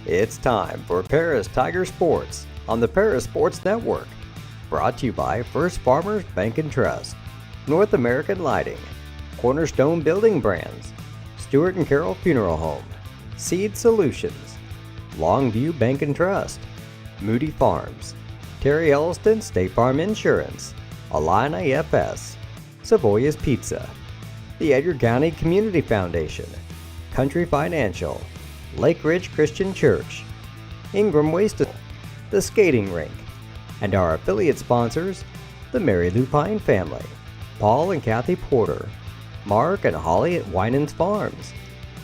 It's time for Paris Tiger Sports on the Paris Sports Network. Brought to you by First Farmers Bank and Trust, North American Lighting, Cornerstone Building Brands, Stewart and Carroll Funeral Home, Seed Solutions, Longview Bank and Trust, Moody Farms, Terry Elliston State Farm Insurance, Alina FS, Savoya's Pizza, the Edgar County Community Foundation, Country Financial, Lake Ridge Christian Church, Ingram Waste, the Skating Rink, and our affiliate sponsors, the Mary Lou Pine family, Paul and Kathy Porter, Mark and Holly at Winans Farms,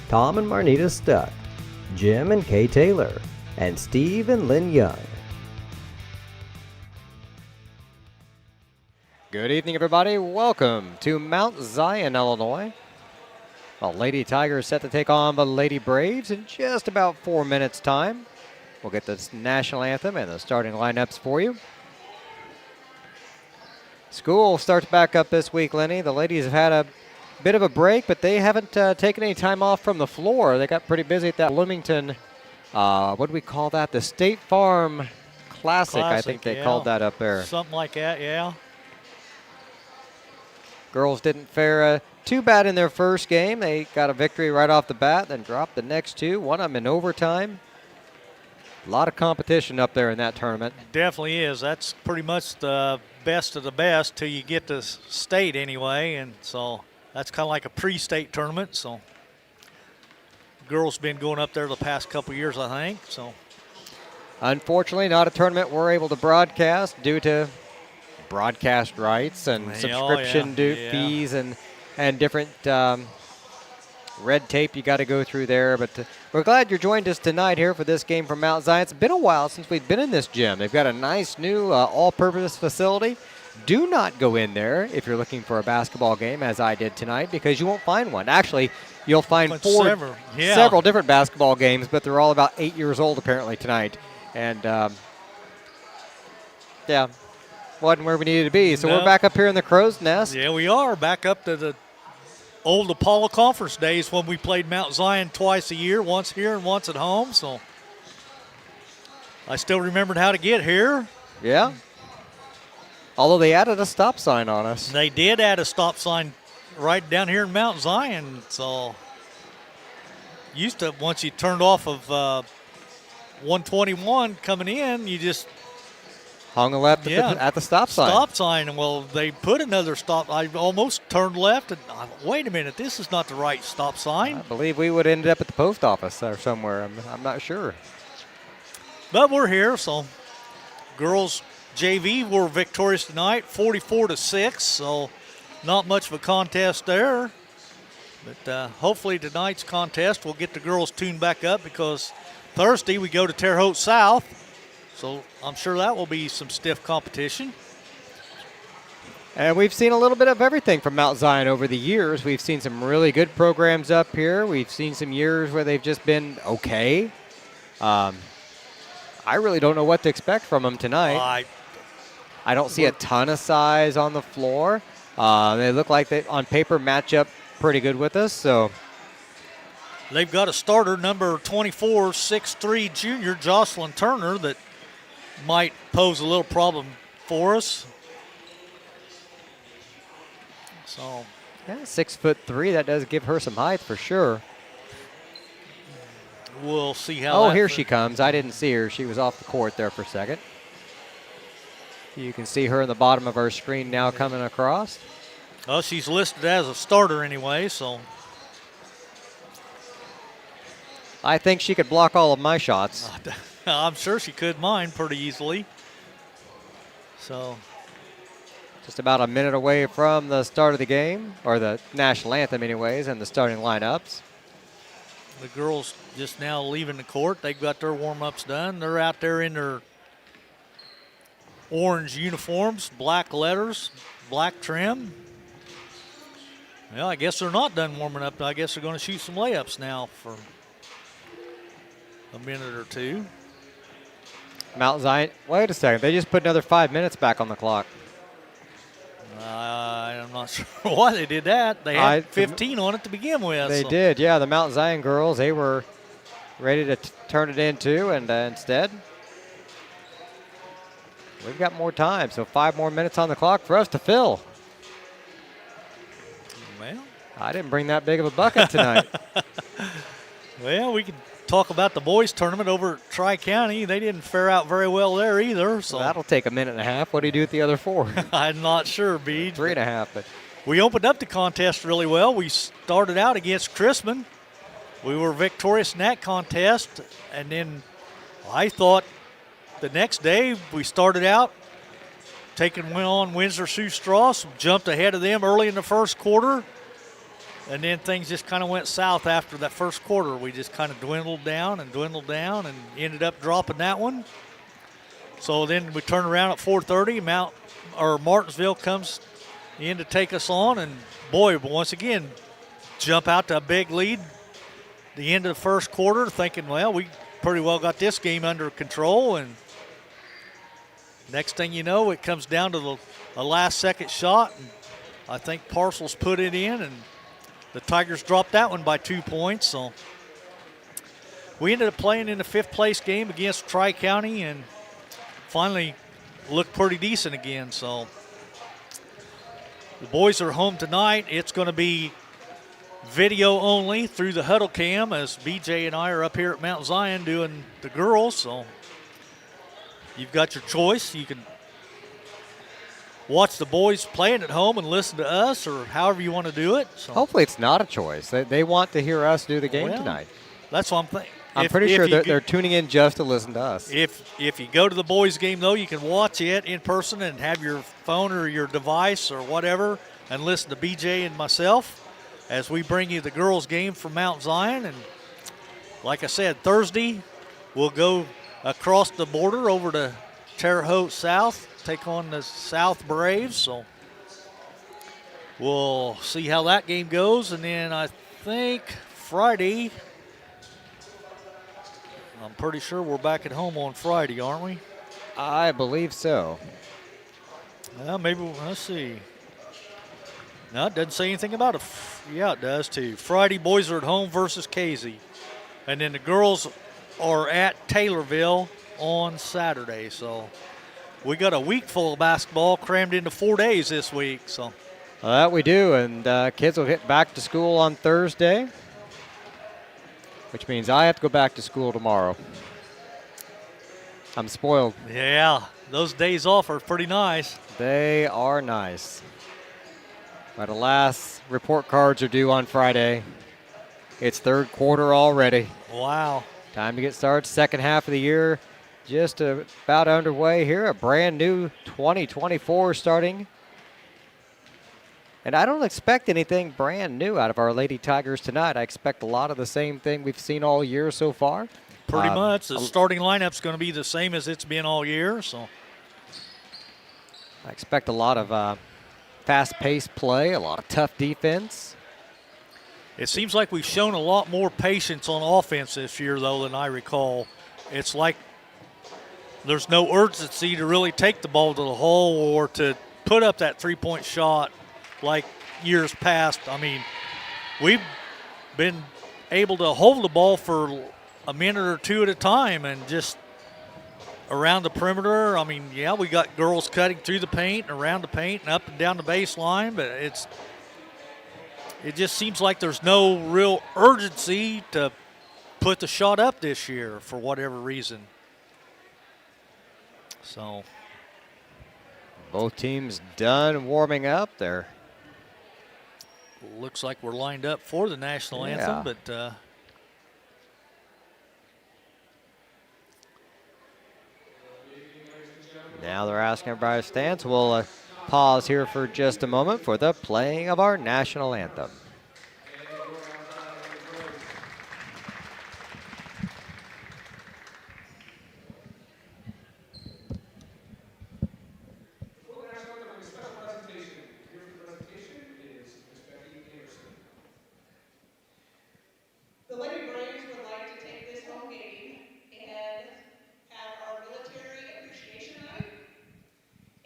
Tom and Marnita Stuck, Jim and Kay Taylor, and Steve and Lynn Young. Good evening, everybody. Welcome to Mount Zion, Illinois. The Lady Tigers set to take on the Lady Braves in just about 4 minutes' time. We'll get the national anthem and the starting lineups for you. School starts back up this week, Lenny. The ladies have had a bit of a break, but they haven't taken any time off from the floor. They got pretty busy at that Bloomington, what do we call that? The State Farm Classic, I think they called that up there. Something like that, yeah. Girls didn't fare too bad in their first game. They got a victory right off the bat, then dropped the next two, won them in overtime. A lot of competition up there in that tournament. Definitely is. That's pretty much the best of the best till you get to state anyway, and so that's kind of like a pre-state tournament. So girls been going up there the past couple years, I think. So unfortunately, not a tournament we're able to broadcast due to broadcast rights and subscription fees and different red tape you got to go through there. But we're glad you joined us tonight here for this game from Mount Zion. It's been a while since we've been in this gym. They've got a nice new all-purpose facility. Do not go in there if you're looking for a basketball game, as I did tonight, because you won't find one. Actually, you'll find several different basketball games, but they're all about 8 years old apparently tonight. And, wasn't where we needed to be. So we're back up here in the Crow's Nest. Yeah, we are back up to the old Apollo Conference days when we played Mount Zion twice a year, once here and once at home. So I still remembered how to get here. Yeah. Although they added a stop sign on us. They did add a stop sign right down here in Mount Zion. So used to, once you turned off of 121 coming in, you just hung a left at the stop sign. Stop sign, and well, they put another stop. I almost turned left, and wait a minute, this is not the right stop sign. I believe we would have ended up at the post office or somewhere. I'm not sure. But we're here, so girls JV were victorious tonight, 44-6. So not much of a contest there. But hopefully tonight's contest will get the girls tuned back up, because Thursday we go to Terre Haute South. So I'm sure that will be some stiff competition. And we've seen a little bit of everything from Mount Zion over the years. We've seen some really good programs up here. We've seen some years where they've just been okay. I really don't know what to expect from them tonight. I don't see a ton of size on the floor. They look like they, on paper, match up pretty good with us. So they've got a starter, number 24, 6'3" junior, Jocelyn Turner, that might pose a little problem for us. So, yeah, 6'3". That does give her some height for sure. We'll see how. Oh, here she comes. I didn't see her. She was off the court there for a second. You can see her in the bottom of our screen now coming across. Well, she's listed as a starter anyway, so I think she could block all of my shots. I'm sure she could mine pretty easily. So just about a minute away from the start of the game, or the national anthem anyways, and the starting lineups. The girls just now leaving the court. They've got their warm-ups done. They're out there in their orange uniforms, black letters, black trim. Well, I guess they're not done warming up. I guess they're going to shoot some layups now for a minute or two. Mount Zion, wait a second. They just put another 5 minutes back on the clock. I'm not sure why they did that. They had 15 on it to begin with. They did, yeah. The Mount Zion girls, they were ready to turn it into, and instead, we've got more time. So 5 more minutes on the clock for us to fill. Well, I didn't bring that big of a bucket tonight. well, we can talk about the boys tournament over at Tri-County. They didn't fare out very well there either. So That'll take a minute and a half. What do you do with the other 4? I'm not sure, Beej. 3.5, but We opened up the contest really well. We started out against Chrisman. We were victorious in that contest. And then I thought the next day we started out went on Windsor Sioux Strauss, jumped ahead of them early in the first quarter. And then things just kind of went south after that first quarter. We just kind of dwindled down and ended up dropping that one. So then we turned around at 4:30. Martinsville comes in to take us on, and boy, once again, jump out to a big lead. The end of the first quarter, thinking, well, we pretty well got this game under control, and next thing you know, it comes down to a last-second shot, and I think Parcels put it in, and the Tigers dropped that one by 2 points. So we ended up playing in the 5th-place game against Tri-County, and finally looked pretty decent again. So the boys are home tonight. It's going to be video only through the Huddle Cam, as BJ and I are up here at Mount Zion doing the girls. So you've got your choice. You can watch the boys playing at home and listen to us, or however you want to do it. So hopefully it's not a choice. They want to hear us do the game tonight. That's what I'm thinking. I'm pretty sure they're tuning in just to listen to us. If you go to the boys' game, though, you can watch it in person and have your phone or your device or whatever and listen to BJ and myself as we bring you the girls' game from Mount Zion. And like I said, Thursday we'll go across the border over to Terre Haute South, take on the South Braves. So we'll see how that game goes. And then I think Friday, I'm pretty sure we're back at home on Friday, aren't we? I believe so. Well, maybe, let's see. No, it doesn't say anything about it. Yeah, it does too. Friday, boys are at home versus Casey. And then the girls are at Taylorville on Saturday. So we got a week full of basketball crammed into 4 days this week. So That we do, and kids will get back to school on Thursday, which means I have to go back to school tomorrow. I'm spoiled. yeah, those days off are pretty nice. They are nice. But alas, report cards are due on Friday. It's third quarter already. Wow. Time to get started. Second half of the year just about underway here. A brand new 2024 starting. And I don't expect anything brand new out of our Lady Tigers tonight. I expect a lot of the same thing we've seen all year so far. Pretty much. The starting lineup's going to be the same as it's been all year. So I expect a lot of fast-paced play, a lot of tough defense. it seems like we've shown a lot more patience on offense this year, though, than I recall. It's like there's no urgency to really take the ball to the hole or to put up that three-point shot like years past. I mean, we've been able to hold the ball for a minute or two at a time and just around the perimeter. I mean, yeah, we got girls cutting through the paint and around the paint and up and down the baseline, but it just seems like there's no real urgency to put the shot up this year for whatever reason. So both teams done warming up there. Looks like we're lined up for the national anthem, but now they're asking everybody to stand, so we'll pause here for just a moment for the playing of our national anthem.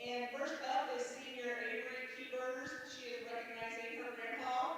And first up is senior Avery Keepers. She is recognizing her grandpa.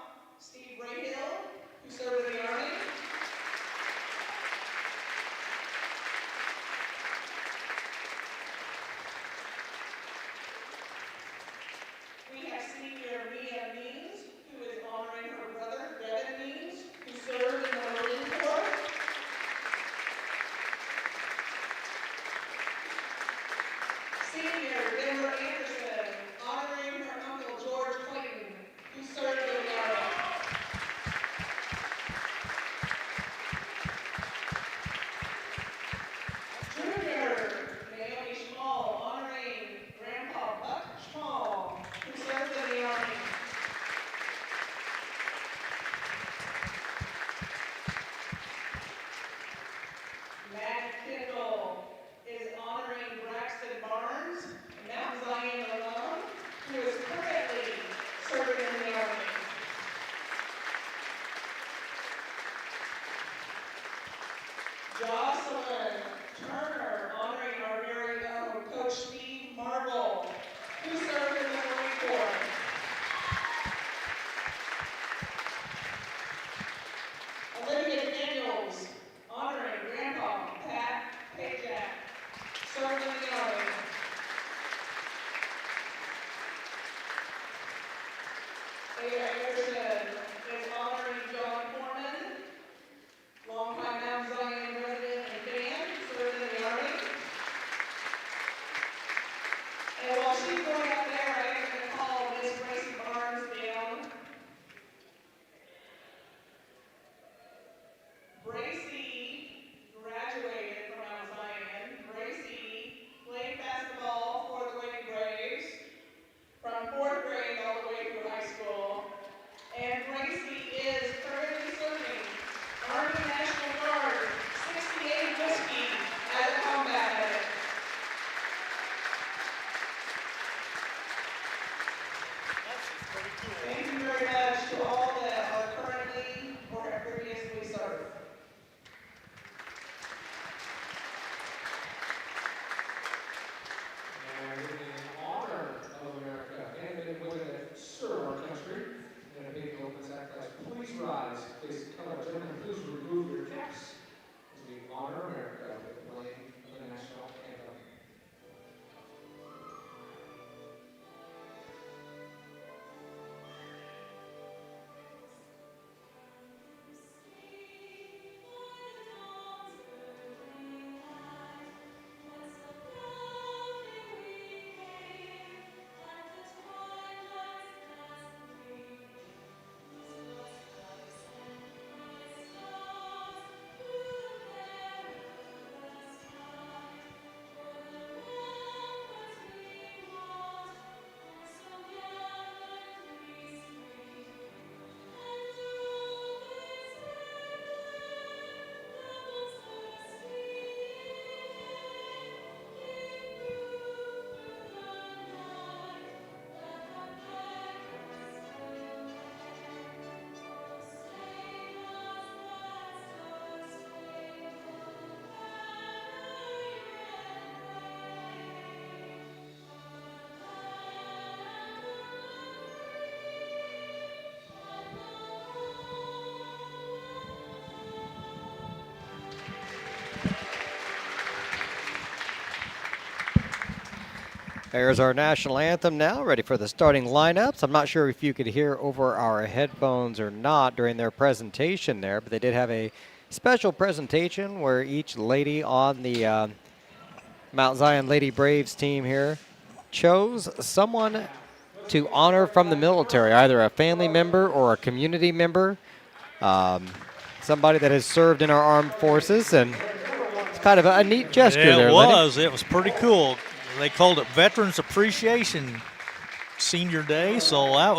Senior Deborah Anderson, honoring her uncle George Clayton, who served in the Army. Junior Naomi Schmall, honoring Grandpa Buck Schmall, who served in the Army. Matt Kendall is honoring Braxton Barnes, Mount Zion alum, who is currently serving in the Army. Jocelyn Turner, honoring our very own Coach Steve Marble, who served in the Marine Corps. Olivia Daniels, honoring Grandpa Pat Pajak, served in the Army. Ada Anderson is honoring John Foreman, longtime Mount Zion resident and fan, served in the Army. And while she's going up there, I am going to call Miss Gracie Barnes down. Gracie graduated from Mount Zion. Gracie played basketball for the Lady Braves from 4th grade all the way through high school. And Gracie is currently serving Army National Guard 68 Whiskey as a combat medic. Thank you very much to all that are currently or have previously served. And in honor of America and men and women that serve our country in a big open sacrifice, please rise. Please come up, gentlemen. Please remove your caps as we honor America with the playing of the national anthem. There's our national anthem now, ready for the starting lineups. I'm not sure if you could hear over our headphones or not during their presentation there, but they did have a special presentation where each lady on the Mount Zion Lady Braves team here chose someone to honor from the military, either a family member or a community member, somebody that has served in our armed forces, and it's kind of a neat gesture there, Lenny. It was pretty cool. They called it Veterans Appreciation Senior Day, so that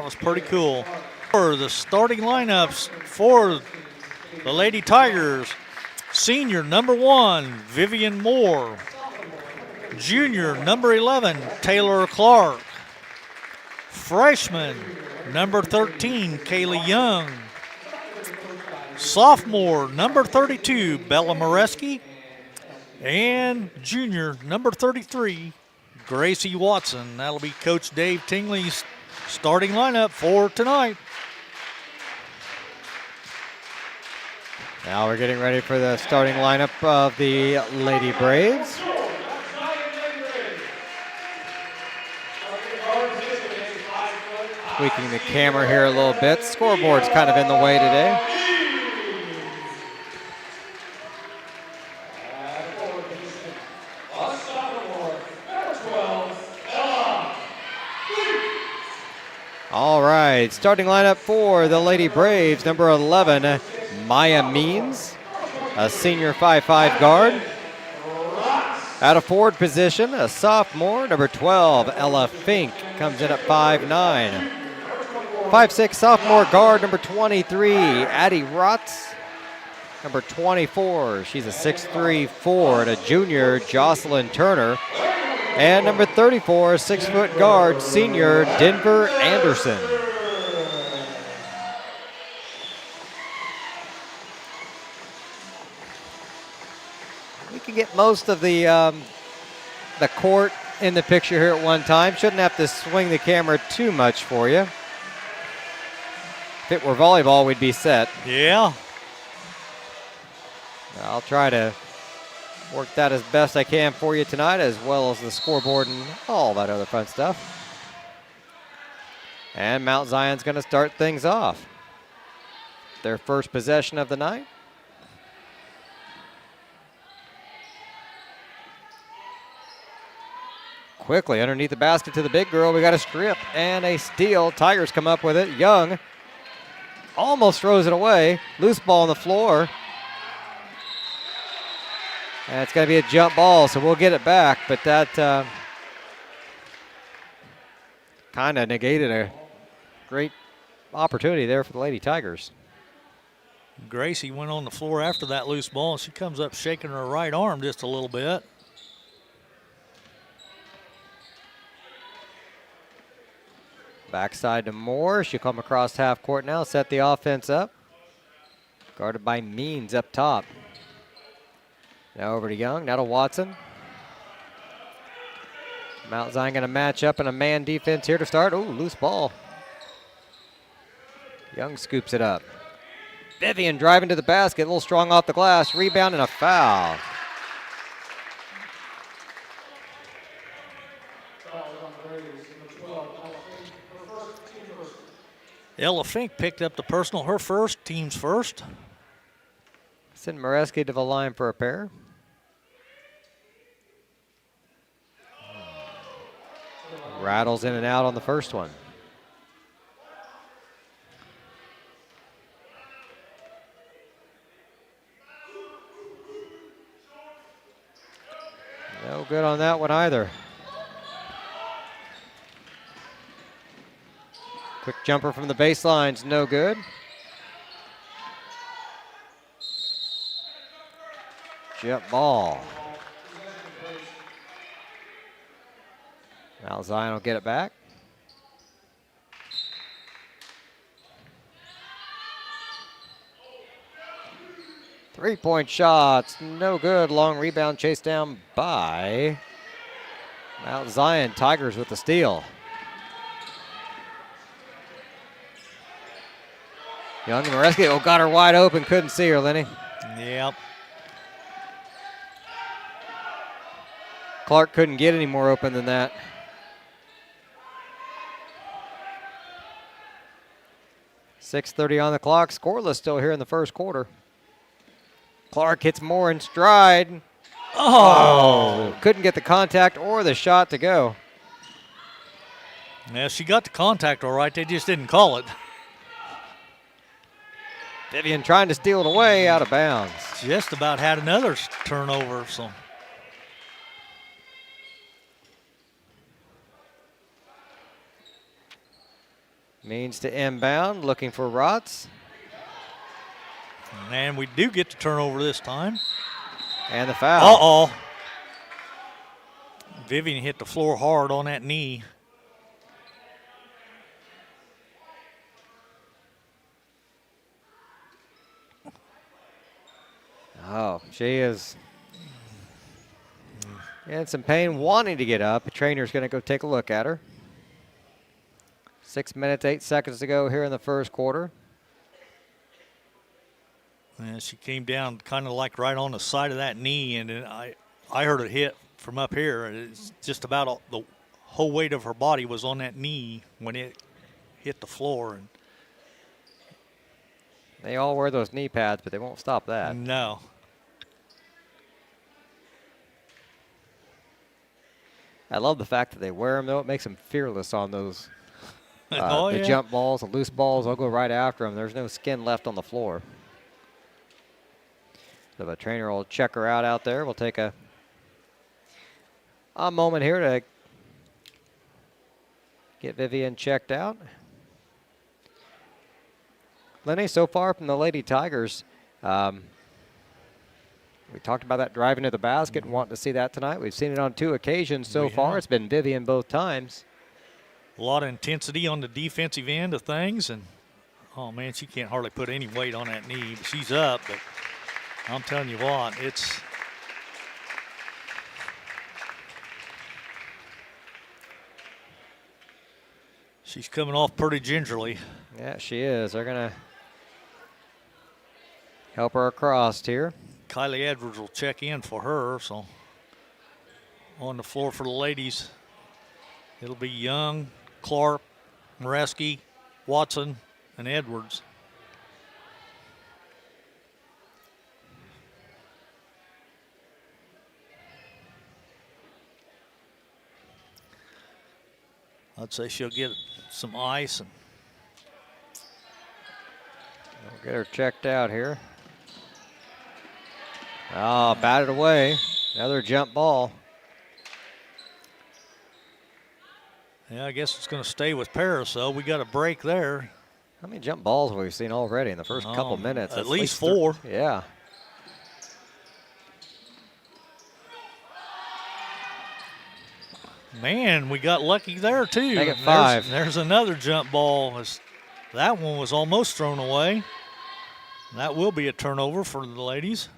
was pretty cool. For the starting lineups for the Lady Tigers, senior number 1, Vivian Moore. Junior number 11, Taylor Clark. Freshman number 13, Kaylee Young. Sophomore number 32, Bella Moreski. And junior number 33, Gracie Watson. That'll be Coach Dave Tingley's starting lineup for tonight. Now we're getting ready for the starting lineup of the Lady Braves. Tweaking the camera here a little bit. Scoreboard's kind of in the way today. right, starting lineup for the Lady Braves, number 11, Maya Means, a senior 5'5" guard. Out of forward position, a sophomore, number 12, Ella Fink, comes in at 5'9". 5'6" sophomore guard, number 23, Addie Rotz. Number 24, she's a 6'3" forward, a junior, Jocelyn Turner. And number 34, 6-foot guard, senior, Denver Anderson. We can get most of the court in the picture here at one time. Shouldn't have to swing the camera too much for you. If it were volleyball, we'd be set. Yeah. I'll try to work that as best I can for you tonight, as well as the scoreboard and all that other fun stuff. And Mount Zion's going to start things off. Their first possession of the night. Quickly underneath the basket to the big girl. We got a strip and a steal. Tigers come up with it. Young almost throws it away. Loose ball on the floor. And it's going to be a jump ball, so we'll get it back. But that kind of negated a great opportunity there for the Lady Tigers. Gracie went on the floor after that loose ball, and she comes up shaking her right arm just a little bit. Backside to Moore. She'll come across half court now, set the offense up. Guarded by Means up top. Now over to Young, now to Watson. Mount Zion going to match up in a man defense here to start. Ooh, loose ball. Young scoops it up. Vivian driving to the basket, a little strong off the glass. Rebound and a foul. Ella Fink picked up the personal, her first, team's first. Send Moreski to the line for a pair. Rattles in and out on the first one. No good on that one either. Quick jumper from the baseline's no good. Jump ball. Now Zion will get it back. Three-point shots, no good. Long rebound chased down by Mount Zion. Tigers with the steal. Young Moreski got her wide open, couldn't see her, Lenny. Yep. Clark couldn't get any more open than that. .6:30 on the clock. Scoreless still here in the first quarter. Clark hits Moore in stride. Oh! Couldn't get the contact or the shot to go. Yeah, she got the contact all right. They just didn't call it. Vivian trying to steal it away, out of bounds. Just about had another turnover. So. Means to inbound, looking for Rotz. And we do get the turnover this time. And the foul. Uh-oh. Vivian hit the floor hard on that knee. Oh, she is in some pain, wanting to get up. The trainer's going to go take a look at her. 6 minutes, 8 seconds to go here in the first quarter. And she came down kind of like right on the side of that knee, and then I heard it hit from up here. It's just about the whole weight of her body was on that knee when it hit the floor. And they all wear those knee pads, but they won't stop that. No. I love the fact that they wear them, though. It makes them fearless on those Oh, the yeah. jump balls, the loose balls, they'll go right after them. There's no skin left on the floor. So the trainer will check her out there. We'll take a moment here to get Vivian checked out. Lenny, so far from the Lady Tigers, we talked about that driving to the basket and wanting to see that tonight. We've seen it on 2 occasions so far. It's been Vivian both times. A lot of intensity on the defensive end of things, and oh man, she can't hardly put any weight on that knee. She's up, but I'm telling you what, it's she's coming off pretty gingerly. Yeah, she is. They're going to help her across here. Kylie Edwards will check in for her, so on the floor for the ladies, it'll be Young, Clark, Moreski, Watson, and Edwards. I'd say she'll get some ice. And we'll get her checked out here. Oh, batted away. Another jump ball. yeah, I guess it's going to stay with Paris, though. We got a break there. How many jump balls have we seen already in the first couple minutes? At That's least 4. Yeah. Man, we got lucky there, too. Make it 5. There's another jump ball. That one was almost thrown away. That will be a turnover for the ladies.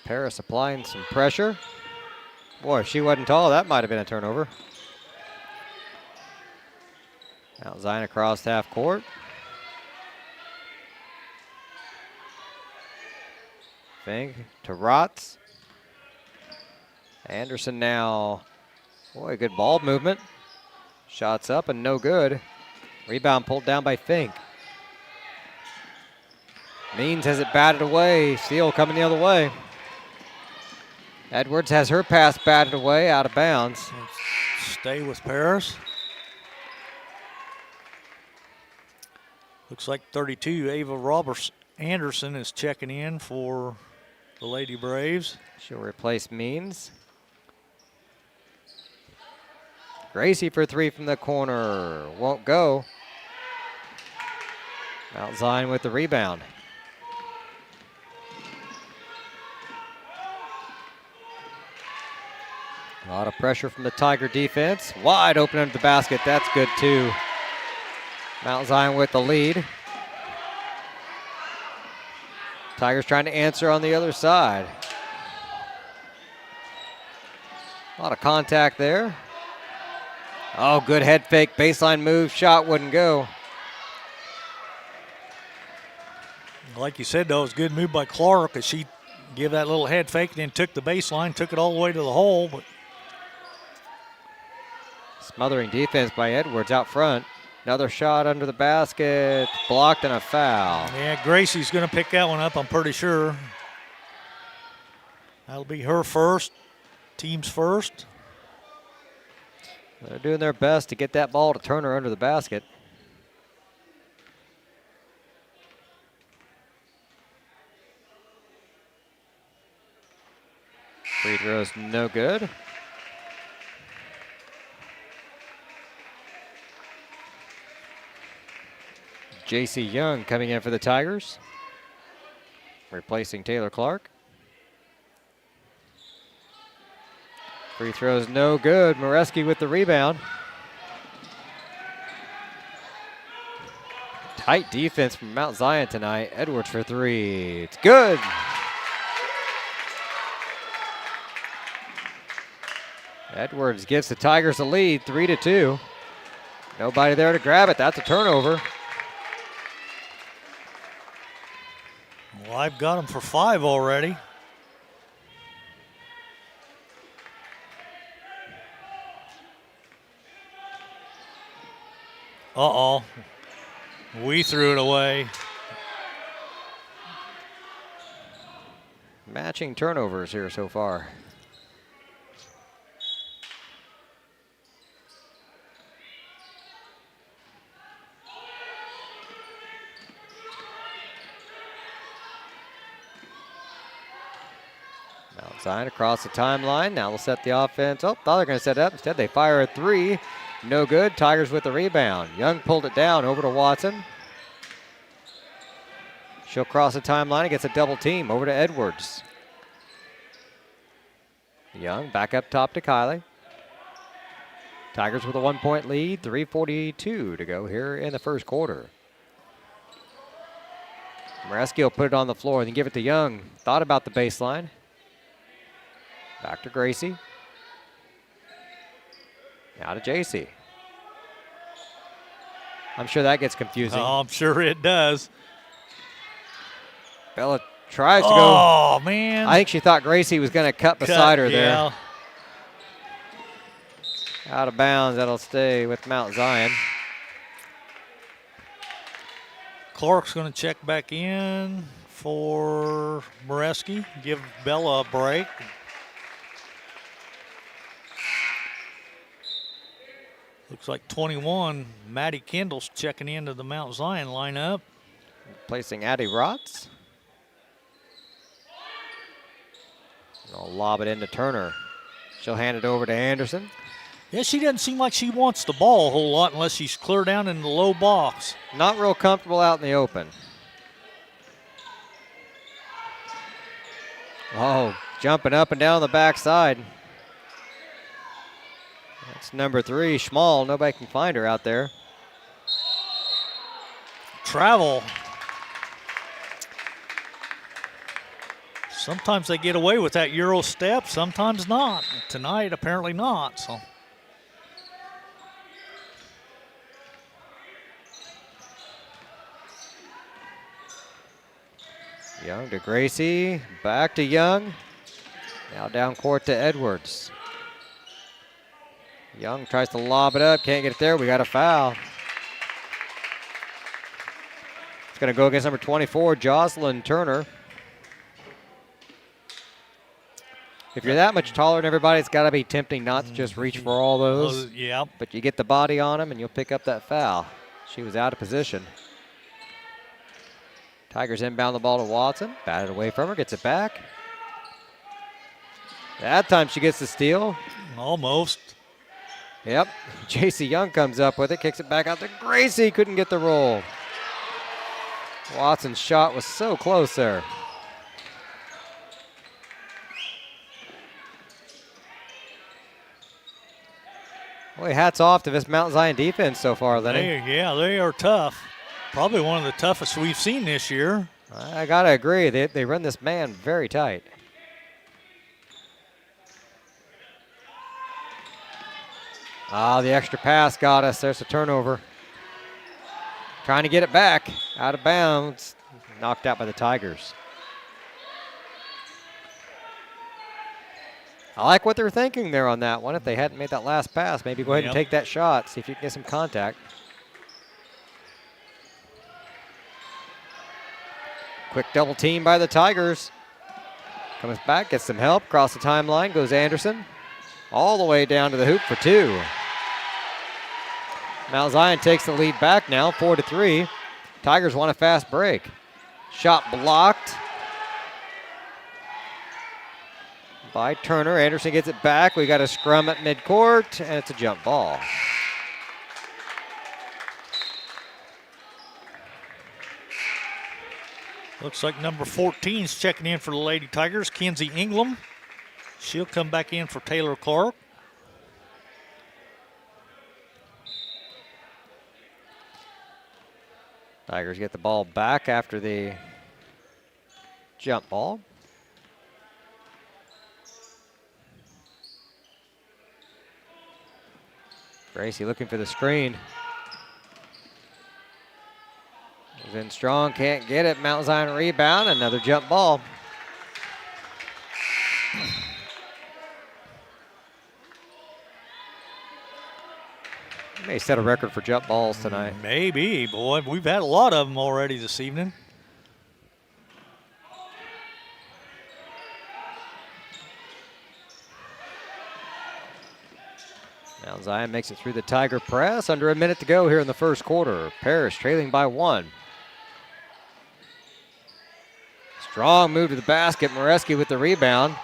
Paris applying some pressure. Boy, if she wasn't tall, that might have been a turnover. Now Zion across half court. Fink to Rotz. Anderson now. Boy, good ball movement. Shots up and no good. Rebound pulled down by Fink. Means has it batted away. Steele coming the other way. Edwards has her pass batted away, out of bounds. Stay with Paris. Looks like 32, Ava Roberts Anderson is checking in for the Lady Braves. She'll replace Means. Gracie for 3 from the corner. Won't go. Mount Zion with the rebound. A lot of pressure from the Tiger defense. Wide open under the basket. That's good too. Mount Zion with the lead. Tigers trying to answer on the other side. A lot of contact there. Oh, good head fake, baseline move, shot wouldn't go. Like you said, though, it was a good move by Clark as she gave that little head fake and then took the baseline, took it all the way to the hole. But smothering defense by Edwards out front. Another shot under the basket, blocked and a foul. yeah, Gracie's going to pick that one up, I'm pretty sure. That'll be her first, team's first. They're doing their best to get that ball to Turner under the basket. Free throw's no good. J.C. Young coming in for the Tigers, replacing Taylor Clark. Free throw's no good. Moreski with the rebound. Tight defense from Mount Zion tonight. Edwards for 3. It's good. Edwards gives the Tigers a lead, 3-2. Nobody there to grab it. That's a turnover. Well, I've got them for 5 already. Uh-oh. We threw it away. Matching turnovers here so far. Mount Zion across the timeline. Now they'll set the offense. Oh, thought they were going to set it up. Instead, they fire a three. No good. Tigers with the rebound. Young pulled it down over to Watson. She'll cross the timeline and gets a double team over to Edwards. Young back up top to Kylie. Tigers with a 1-point lead. 3:42 to go here in the first quarter. Moreski will put it on the floor and then give it to Young. Thought about the baseline. Back to Gracie. Now to JC. I'm sure that gets confusing. Oh, I'm sure it does. Bella tries to go. Oh, man. I think she thought Gracie was going to cut beside her there. Yeah. Out of bounds. That'll stay with Mount Zion. Clark's going to check back in for Moreski. Give Bella a break. Looks like 21, Maddie Kendall's checking into the Mount Zion lineup. Placing Addie Rotz. I'll lob it into Turner. She'll hand it over to Anderson. Yeah, she doesn't seem like she wants the ball a whole lot unless she's clear down in the low box. Not real comfortable out in the open. Oh, jumping up and down the backside. That's number 3, Schmall. Nobody can find her out there. Travel. Sometimes they get away with that Euro step, sometimes not. Tonight, apparently not. So. Young to Gracie, back to Young. Now down court to Edwards. Young tries to lob it up, can't get it there. We got a foul. It's going to go against number 24, Jocelyn Turner. If you're that much taller than everybody, it's got to be tempting not to just reach for all those. Yeah. But you get the body on him and you'll pick up that foul. She was out of position. Tigers inbound the ball to Watson. Batted away from her, gets it back. That time she gets the steal. Almost. Yep. JC Young comes up with it, kicks it back out to Gracie. Couldn't get the roll. Watson's shot was so close there. Boy, hats off to this Mount Zion defense so far, Lenny. They are tough. Probably one of the toughest we've seen this year. I got to agree. They run this man very tight. Ah, the extra pass got us. There's a turnover. Trying to get it back. Out of bounds. Knocked out by the Tigers. I like what they're thinking there on that one. If they hadn't made that last pass, maybe go ahead and take that shot. See if you can get some contact. Quick double team by the Tigers. Comes back, gets some help. Across the timeline goes Anderson. All the way down to the hoop for 2. Mount Zion takes the lead back now, 4-3. Tigers want a fast break. Shot blocked by Turner. Anderson gets it back. We got a scrum at midcourt, and it's a jump ball. Looks like number 14 is checking in for the Lady Tigers, Kenzie Ingram. She'll come back in for Taylor Clark. Tigers get the ball back after the jump ball. Gracie looking for the screen. Goes in strong, can't get it. Mount Zion rebound, another jump ball. May set a record for jump balls tonight. Maybe, boy. We've had a lot of them already this evening. Mount Zion makes it through the Tiger press. Under a minute to go here in the first quarter. Parrish trailing by 1. Strong move to the basket. Moreski with the rebound.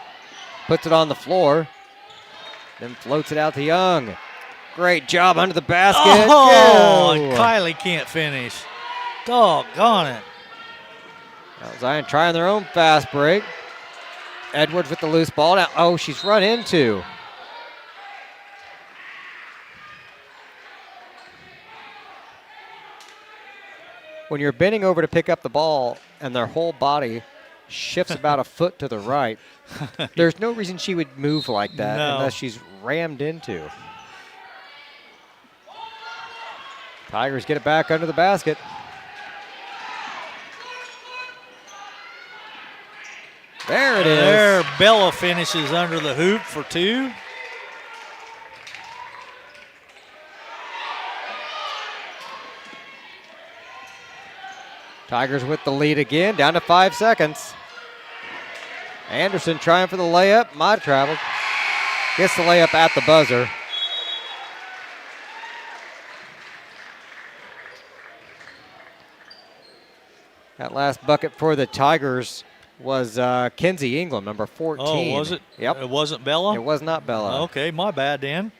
puts it on the floor, then floats it out to Young. Great job under the basket. Oh, Go! Kylie can't finish. Doggone it. Mount Zion trying their own fast break. Edwards with the loose ball. Now, oh, she's run into. When you're bending over to pick up the ball and their whole body shifts about a foot to the right, there's no reason she would move like that unless she's rammed into. Tigers get it back under the basket. There it is. There, Bella finishes under the hoop for 2. Tigers with the lead again, down to 5 seconds. Anderson trying for the layup, might have traveled. Gets the layup at the buzzer. That last bucket for the Tigers was Kenzie England, number 14. Oh, was it? Yep. It wasn't Bella? It was not Bella. Okay, my bad, Dan.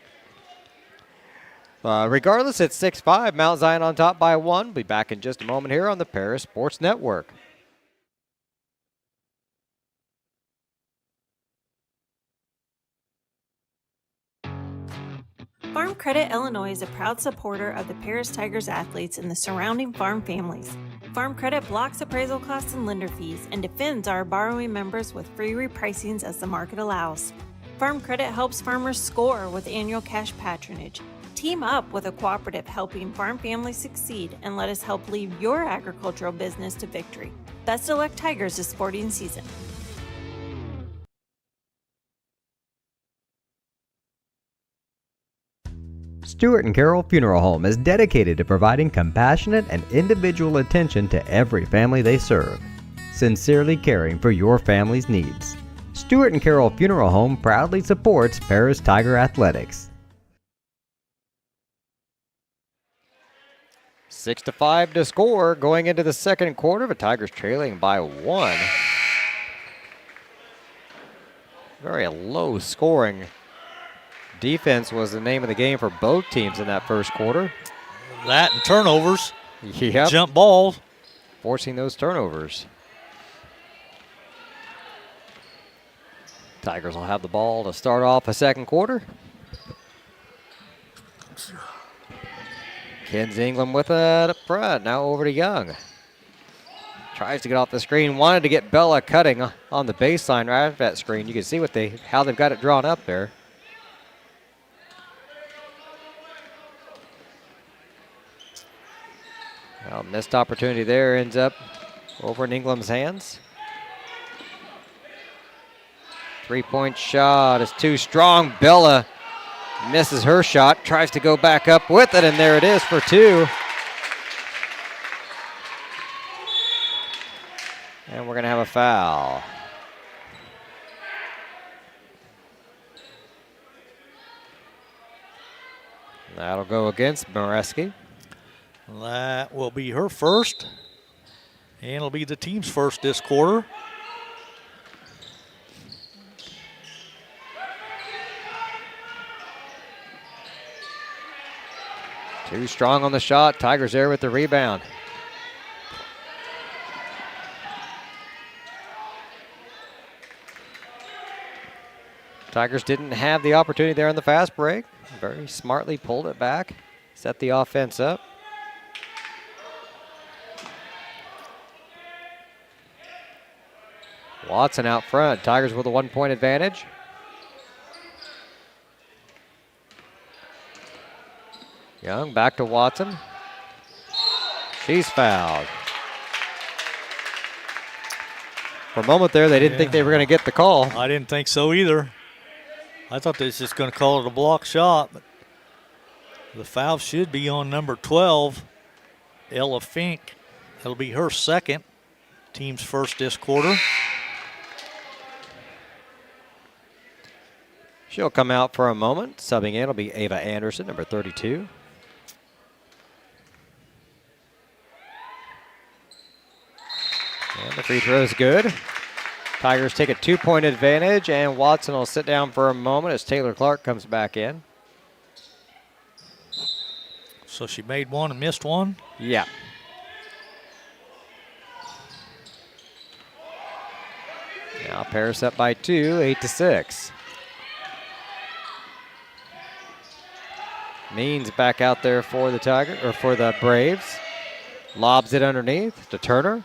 Regardless, it's 6-5. Mount Zion on top by 1. Be back in just a moment here on the Paris Sports Network. Farm Credit Illinois is a proud supporter of the Paris Tigers athletes and the surrounding farm families. Farm Credit blocks appraisal costs and lender fees and defends our borrowing members with free repricings as the market allows. Farm Credit helps farmers score with annual cash patronage. Team up with a cooperative helping farm families succeed and let us help lead your agricultural business to victory. Best of luck, Tigers, this sporting season. Stewart and Carroll Funeral Home is dedicated to providing compassionate and individual attention to every family they serve, sincerely caring for your family's needs. Stewart and Carroll Funeral Home proudly supports Paris Tiger Athletics. 6-5 to score going into the second quarter. The Tigers trailing by 1. Very low scoring. Defense was the name of the game for both teams in that first quarter. That and turnovers. Yep. Jump balls. Forcing those turnovers. Tigers will have the ball to start off the second quarter. Kenzie England with it up front. Now over to Young. Tries to get off the screen. Wanted to get Bella cutting on the baseline right after that screen. You can see how they've got it drawn up there. Well, missed opportunity there ends up over in England's hands. 3-point shot is too strong. Bella misses her shot, tries to go back up with it, and there it is for 2. And we're going to have a foul. That'll go against Moreski. That will be her first, and it'll be the team's first this quarter. Too strong on the shot. Tigers there with the rebound. Tigers didn't have the opportunity there on the fast break. Very smartly pulled it back, set the offense up. Watson out front. Tigers with a 1-point advantage. Young back to Watson. She's fouled. For a moment there, they didn't think they were going to get the call. I didn't think so either. I thought they was just going to call it a block shot, but the foul should be on number 12, Ella Fink. It'll be her second, team's first this quarter. She'll come out for a moment. Subbing in will be Ava Anderson, number 32. And the free throw is good. Tigers take a 2-point advantage, and Watson will sit down for a moment as Taylor Clark comes back in. So she made one and missed one? Yeah. Now Paris up by 2, 8-6. Means back out there for the Braves. Lobs it underneath to Turner.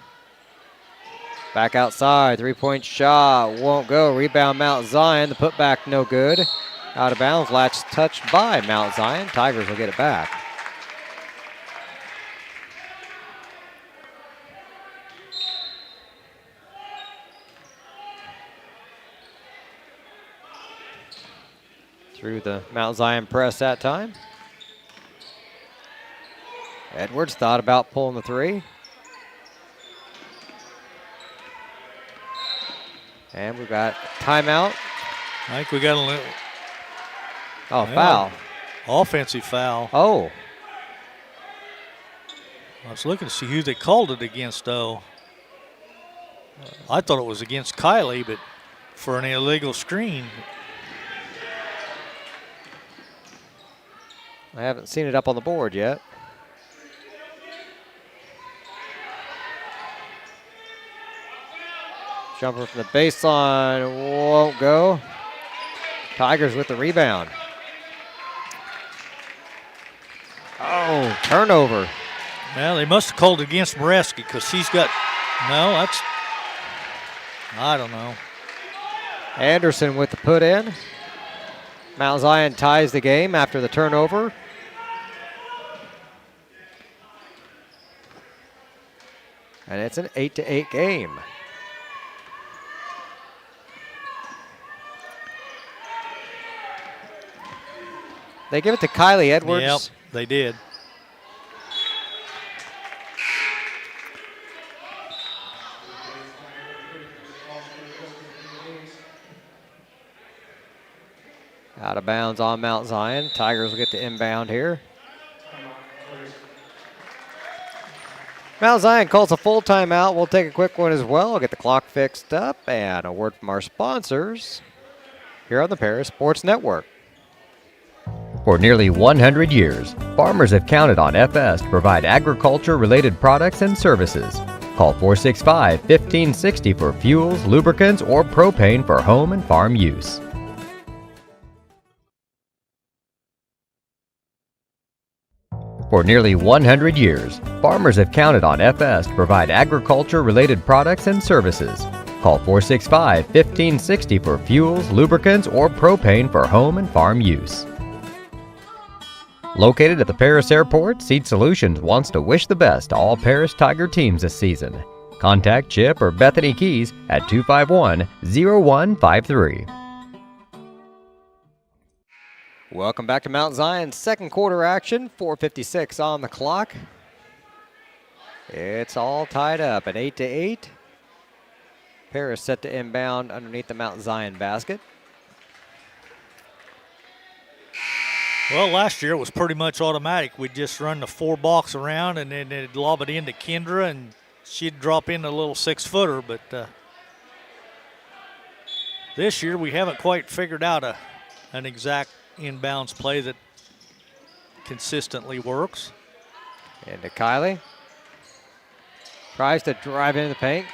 Back outside, 3-point shot, won't go. Rebound Mount Zion, the putback no good. Out of bounds, latch touched by Mount Zion. Tigers will get it back. Through the Mount Zion press that time. Edwards thought about pulling the 3. And we've got timeout. I think we got a little foul. Offensive foul. Oh. I was looking to see who they called it against, though. I thought it was against Kylie, but for an illegal screen. I haven't seen it up on the board yet. Jumper from the baseline won't go. Tigers with the rebound. Oh, turnover. Well, they must have called it against Moreski because she's got, I don't know. Anderson with the put in. Mount Zion ties the game after the turnover. And it's an 8-8 game. They give it to Kylie Edwards. Yep, they did. Out of bounds on Mount Zion. Tigers will get the inbound here. Mount Zion calls a full timeout. We'll take a quick one as well. We'll get the clock fixed up and a word from our sponsors here on the Paris Sports Network. For nearly 100 years, farmers have counted on FS to provide agriculture-related products and services. Call 465-1560 for fuels, lubricants, or propane for home and farm use. For nearly 100 years, farmers have counted on FS to provide agriculture-related products and services. Call 465-1560 for fuels, lubricants, or propane for home and farm use. Located at the Paris Airport, Seed Solutions wants to wish the best to all Paris Tiger teams this season. Contact Chip or Bethany Keys at 251-0153. Welcome back to Mount Zion's second quarter action. 4:56 on the clock. It's all tied up at 8-8. Paris set to inbound underneath the Mount Zion basket. Well, last year it was pretty much automatic. We'd just run the 4-box around and then they'd lob it into Kendra and she'd drop in a little 6-footer. But this year we haven't quite figured out an exact inbounds play that consistently works. Into Kylie. Tries to drive into the paint.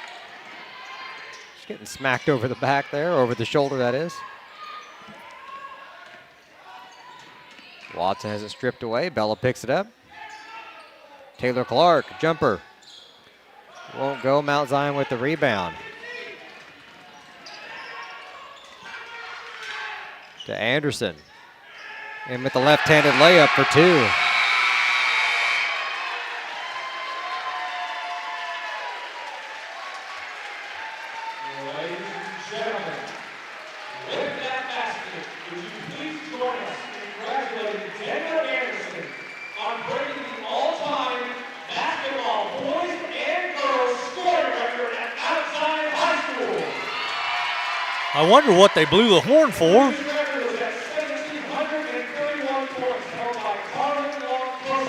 She's getting smacked over the back there, over the shoulder that is. Watson has it stripped away. Bella picks it up. Taylor Clark, jumper. Won't go. Mount Zion with the rebound. To Anderson. And with the left-handed layup for 2. I wonder what they blew the horn for.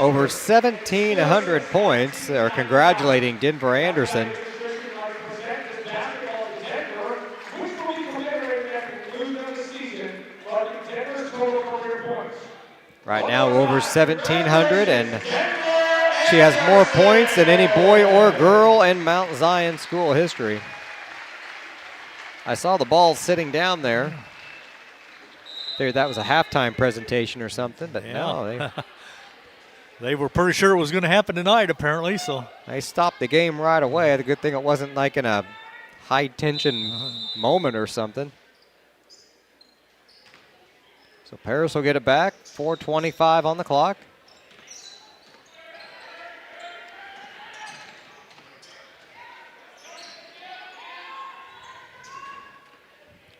Over 1,700 points. They're congratulating Denver Anderson. Right now over 1,700, and she has more points than any boy or girl in Mount Zion school history. I saw the ball sitting down there. Figured that was a halftime presentation or something, but no, they were pretty sure it was going to happen tonight, apparently. So they stopped the game right away. The good thing it wasn't like in a high-tension moment or something. So Paris will get it back. 4:25 on the clock.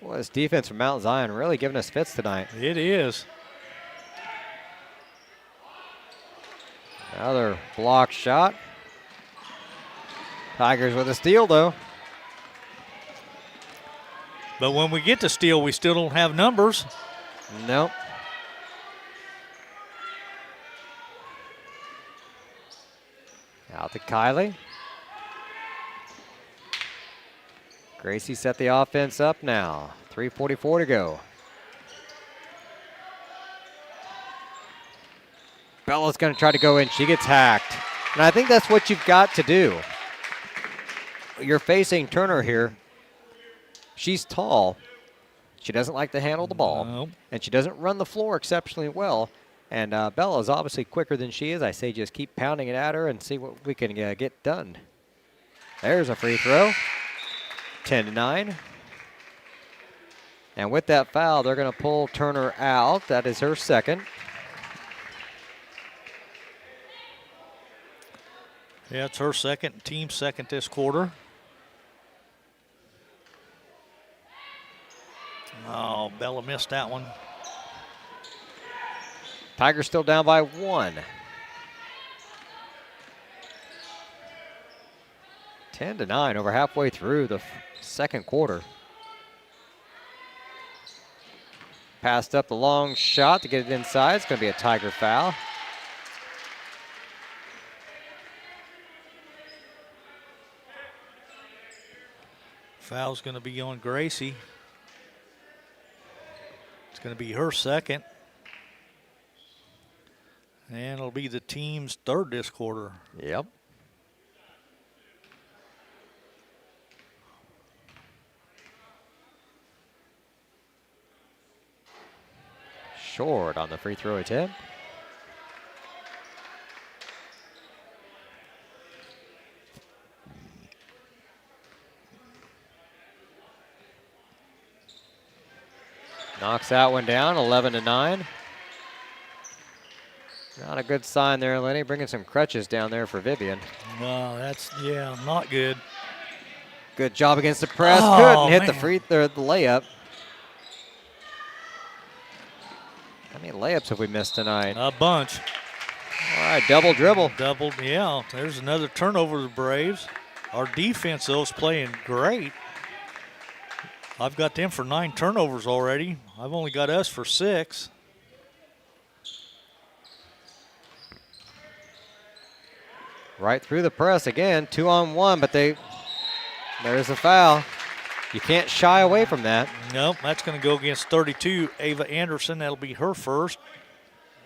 Well, this defense from Mount Zion really giving us fits tonight. it is. Another block shot. Tigers with a steal, though. But when we get to steal, we still don't have numbers. Nope. Out to Kylie. Gracie set the offense up now. 3:44 to go. Bella's going to try to go in. She gets hacked. And I think that's what you've got to do. You're facing Turner here. She's tall. She doesn't like to handle the ball. Nope. And she doesn't run the floor exceptionally well. And Bella is obviously quicker than she is. I say just keep pounding it at her and see what we can get done. There's a free throw. 10-9. And with that foul, they're going to pull Turner out. That is her second. Yeah, it's her second, team second this quarter. Oh, Bella missed that one. Tigers still down by 1. 10-9, over halfway through the second quarter. Passed up the long shot to get it inside. It's going to be a Tiger foul. Foul's going to be on Gracie. It's going to be her second. And it'll be the team's third this quarter. Yep. Short on the free throw attempt. Knocks that one down, 11-9. Not a good sign there, Lenny. Bringing some crutches down there for Vivian. No, that's, yeah, not good. Good job against the press. Oh, Couldn't hit the layup. How many layups have we missed tonight? A bunch. All right, double dribble. Doubled, yeah. There's another turnover to the Braves. Our defense, though, is playing great. I've got them for 9 turnovers already. I've only got us for 6. Right through the press again, 2-on-1, but there's a foul. You can't shy away from that. Nope, that's going to go against 32, Ava Anderson. That'll be her first.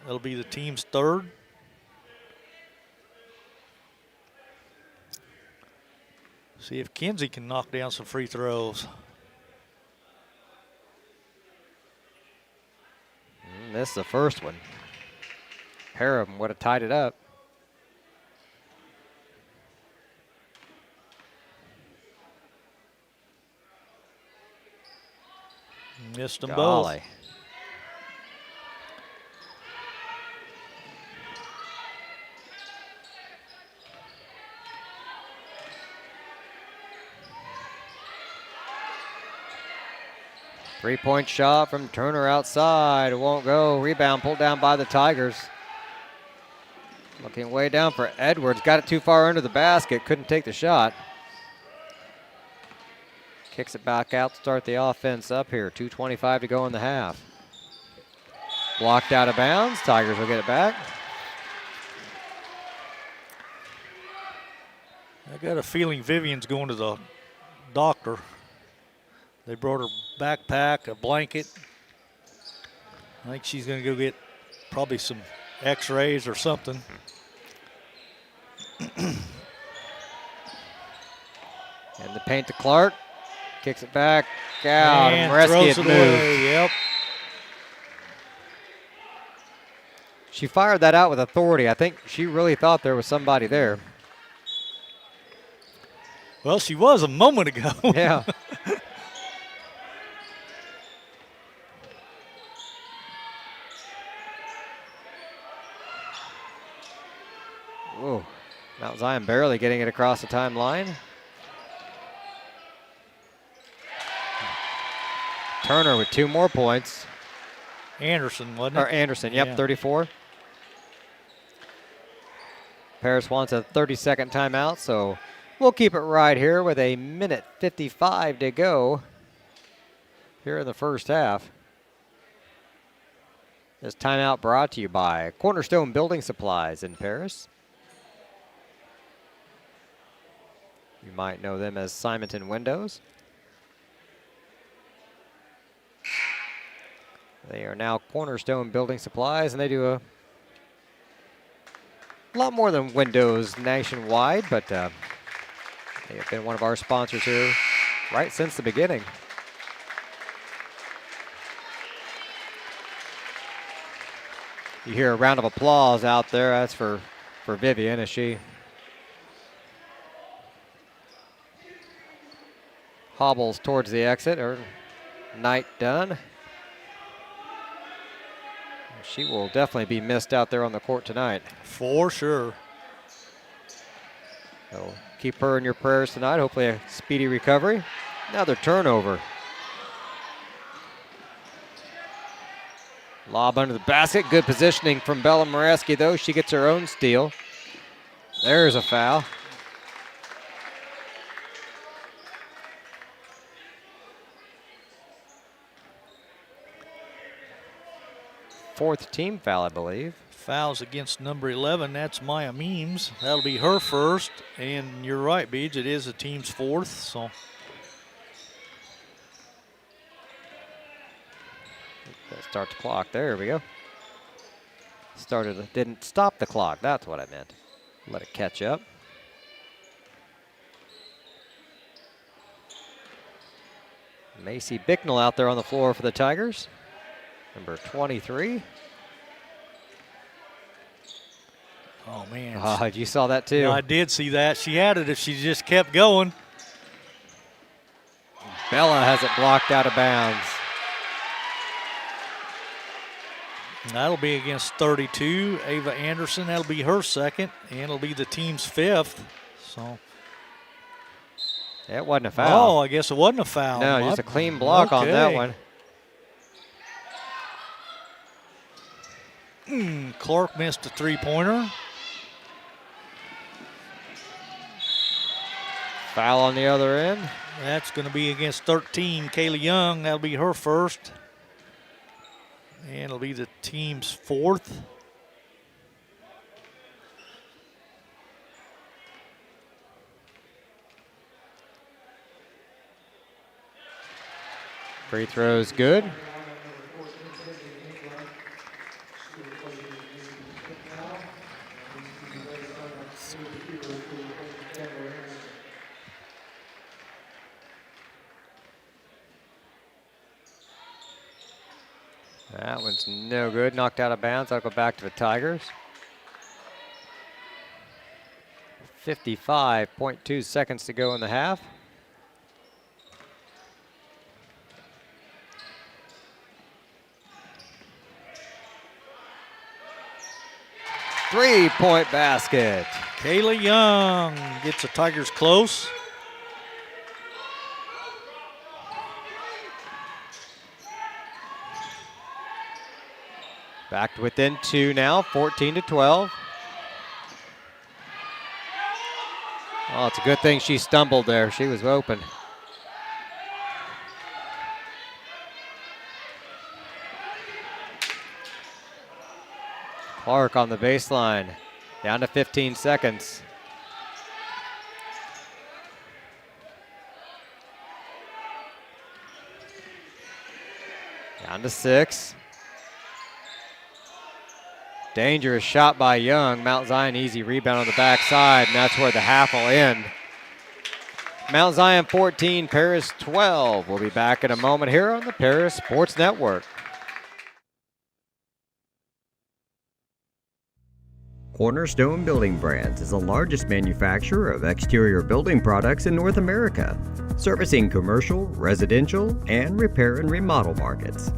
That'll be the team's third. See if Kinsey can knock down some free throws. Missed the first one. Pair of them would have tied it up. Missed them Golly. both. Three-point shot from Turner outside. It won't go. Rebound pulled down by the Tigers. Looking way down for Edwards. Got it too far under the basket. Couldn't take the shot. Kicks it back out to start the offense up here. 2:25 to go in the half. Blocked out of bounds. Tigers will get it back. I got a feeling Vivian's going to the doctor. They brought her backpack, a blanket. I think she's going to go get Probably some x-rays or something. And the paint to Clark. Kicks it back out. And Moreski throws had it moved. away. Yep. She fired that out with authority. I think she really thought there was somebody there. Well, she was a moment ago. Yeah. Whoa. Mount Zion barely getting it across the timeline. Turner with 2 more points. Anderson, wasn't Or it? Anderson, yep, Yeah. 34. Paris wants a 30-second timeout, so we'll keep it right here with 1:55 to go here in the first half. This timeout brought to you by Cornerstone Building Supplies in Paris. You might know them as Simonton Windows. They are now Cornerstone Building Supplies, and they do a lot more than windows nationwide, but they have been one of our sponsors here right since the beginning. You hear a round of applause out there. That's for Vivian as she hobbles towards the exit. Her night done. She will definitely be missed out there on the court tonight. For sure. So keep her in your prayers tonight. Hopefully a speedy recovery. Another turnover. Lob under the basket. Good positioning from Bella Moreski, though. She gets her own steal. There's a foul. Fourth team foul, I believe. Fouls against number 11. That's Maya Meems. That'll be her first. And you're right, Beej. It is the team's fourth. So Let's start the clock. There we go. Didn't stop the clock. That's what I meant. Let it catch up. Macy Bicknell out there on the floor for the Tigers. Number 23. oh man. Oh, you saw that too. Yeah, I did see that. She had it if she just kept going. Bella has it blocked out of bounds. That'll be against 32. Ava Anderson. That'll be her second. And it'll be the team's fifth. So. It wasn't a foul. Oh, I guess it wasn't a foul. No, just a clean block on that Okay. one. Clark missed a three-pointer. Foul on the other end. That's going to be against 13. Kaylee Young. That'll be her first. And it'll be the team's fourth. Free throws good. That one's no good. Knocked out of bounds. That'll go back to the Tigers. 55.2 seconds to go in the half. Three-point basket. Kaylee Young gets the Tigers close. Back to within 2 now, 14-12. Oh, it's a good thing she stumbled there. She was open. Clark on the baseline, down to 15 seconds. Down to 6. Dangerous shot by Young. Mount Zion easy rebound on the backside, and that's where the half will end. Mount Zion 14, Paris 12. We'll be back in a moment here on the Paris Sports Network. Cornerstone Building Brands is the largest manufacturer of exterior building products in North America, servicing commercial, residential, and repair and remodel markets.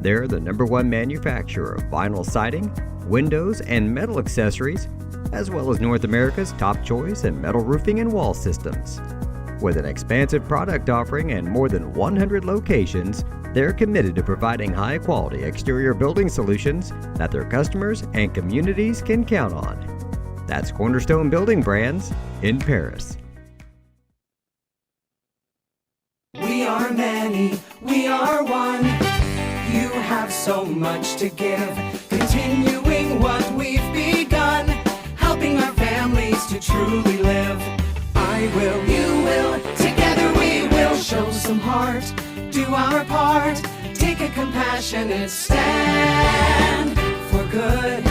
They're the #1 manufacturer of vinyl siding, windows, and metal accessories, as well as North America's top choice in metal roofing and wall systems. With an expansive product offering and more than 100 locations, they're committed to providing high-quality exterior building solutions that their customers and communities can count on. That's Cornerstone Building Brands in Paris. We are many, we are one. You have so much to give, continuing what we've begun, helping our families to truly live. I will, you will, together we will show some heart, do our part, take a compassionate stand for good,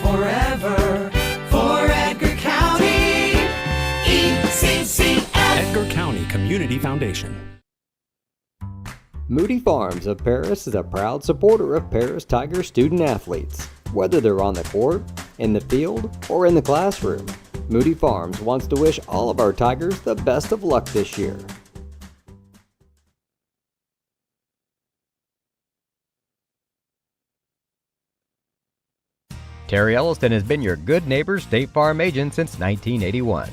forever, for Edgar County, ECCF. Edgar County Community Foundation. Moody Farms of Paris is a proud supporter of Paris Tiger student athletes. Whether they're on the court, in the field, or in the classroom, Moody Farms wants to wish all of our Tigers the best of luck this year. Terry Elliston has been your good neighbor State Farm agent since 1981.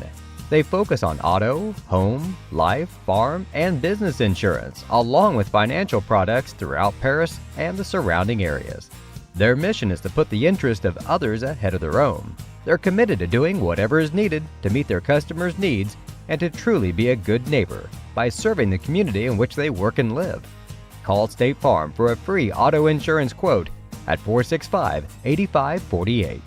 They focus on auto, home, life, farm, and business insurance, along with financial products throughout Paris and the surrounding areas. Their mission is to put the interest of others ahead of their own. They're committed to doing whatever is needed to meet their customers' needs and to truly be a good neighbor by serving the community in which they work and live. Call State Farm for a free auto insurance quote at 465-8548.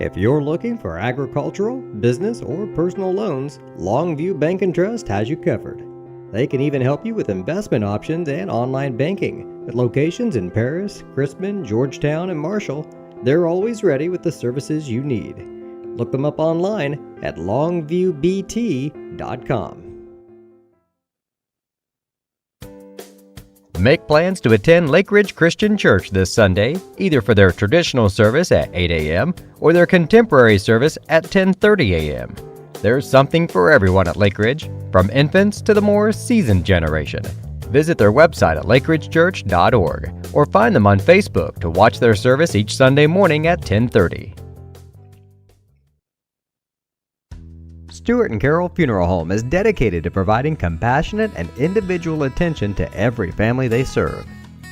If you're looking for agricultural, business, or personal loans, Longview Bank and Trust has you covered. They can even help you with investment options and online banking. With locations in Paris, Crispin, Georgetown, and Marshall, they're always ready with the services you need. Look them up online at longviewbt.com. Make plans to attend Lake Ridge Christian Church this Sunday, either for their traditional service at 8 a.m. or their contemporary service at 10:30 a.m. There's something for everyone at Lake Ridge, from infants to the more seasoned generation. Visit their website at lakeridgechurch.org or find them on Facebook to watch their service each Sunday morning at 10:30. Stuart and Carol Funeral Home is dedicated to providing compassionate and individual attention to every family they serve,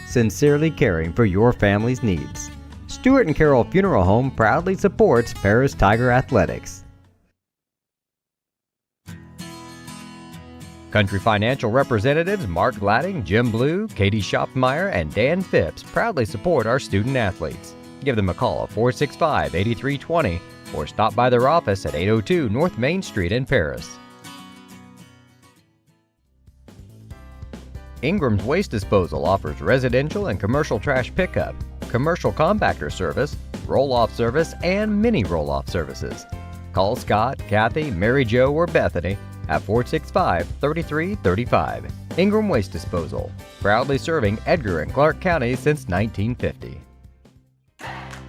sincerely caring for your family's needs. Stuart and Carol Funeral Home proudly supports Paris Tiger Athletics. Country Financial representatives Mark Gladding, Jim Blue, Katie Schopfmeyer, and Dan Phipps proudly support our student athletes. Give them a call at 465-8320 or stop by their office at 802 North Main Street in Paris. Ingram's Waste Disposal offers residential and commercial trash pickup, commercial compactor service, roll-off service, and mini roll-off services. Call Scott, Kathy, Mary Jo, or Bethany at 465-3335. Ingram Waste Disposal, proudly serving Edgar and Clark counties since 1950.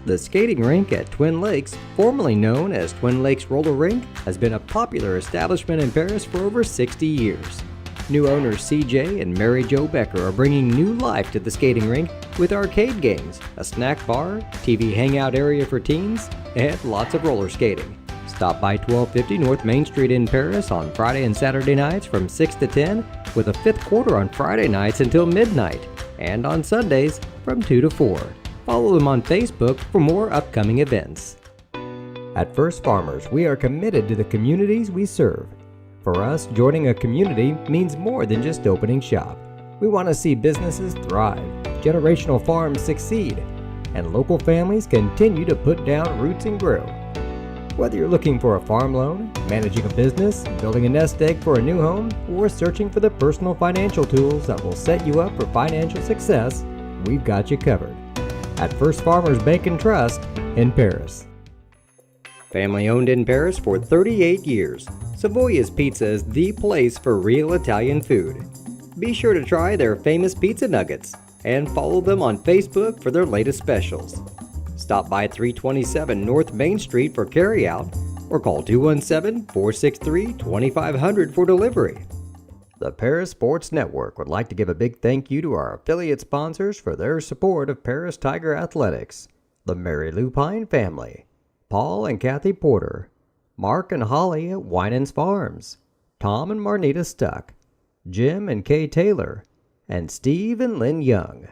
The skating rink at Twin Lakes, formerly known as Twin Lakes Roller Rink, has been a popular establishment in Paris for over 60 years. New owners CJ and Mary Jo Becker are bringing new life to the skating rink with arcade games, a snack bar, TV hangout area for teens, and lots of roller skating. Stop by 1250 North Main Street in Paris on Friday and Saturday nights from 6 to 10, with a fifth quarter on Friday nights until midnight, and on Sundays from 2 to 4. Follow them on Facebook for more upcoming events. At First Farmers, we are committed to the communities we serve. For us, joining a community means more than just opening shop. We want to see businesses thrive, generational farms succeed, and local families continue to put down roots and grow. Whether you're looking for a farm loan, managing a business, building a nest egg for a new home, or searching for the personal financial tools that will set you up for financial success, we've got you covered. at First Farmers Bank and Trust in Paris. Family owned in Paris for 38 years, Savoya's Pizza is the place for real Italian food. Be sure to try their famous pizza nuggets and follow them on Facebook for their latest specials. Stop by 327 North Main Street for carryout or call 217-463-2500 for delivery. The Paris Sports Network would like to give a big thank you to our affiliate sponsors for their support of Paris Tiger Athletics: the Mary Lupine family, Paul and Kathy Porter, Mark and Holly at Winans Farms, Tom and Marnita Stuck, Jim and Kay Taylor, and Steve and Lynn Young.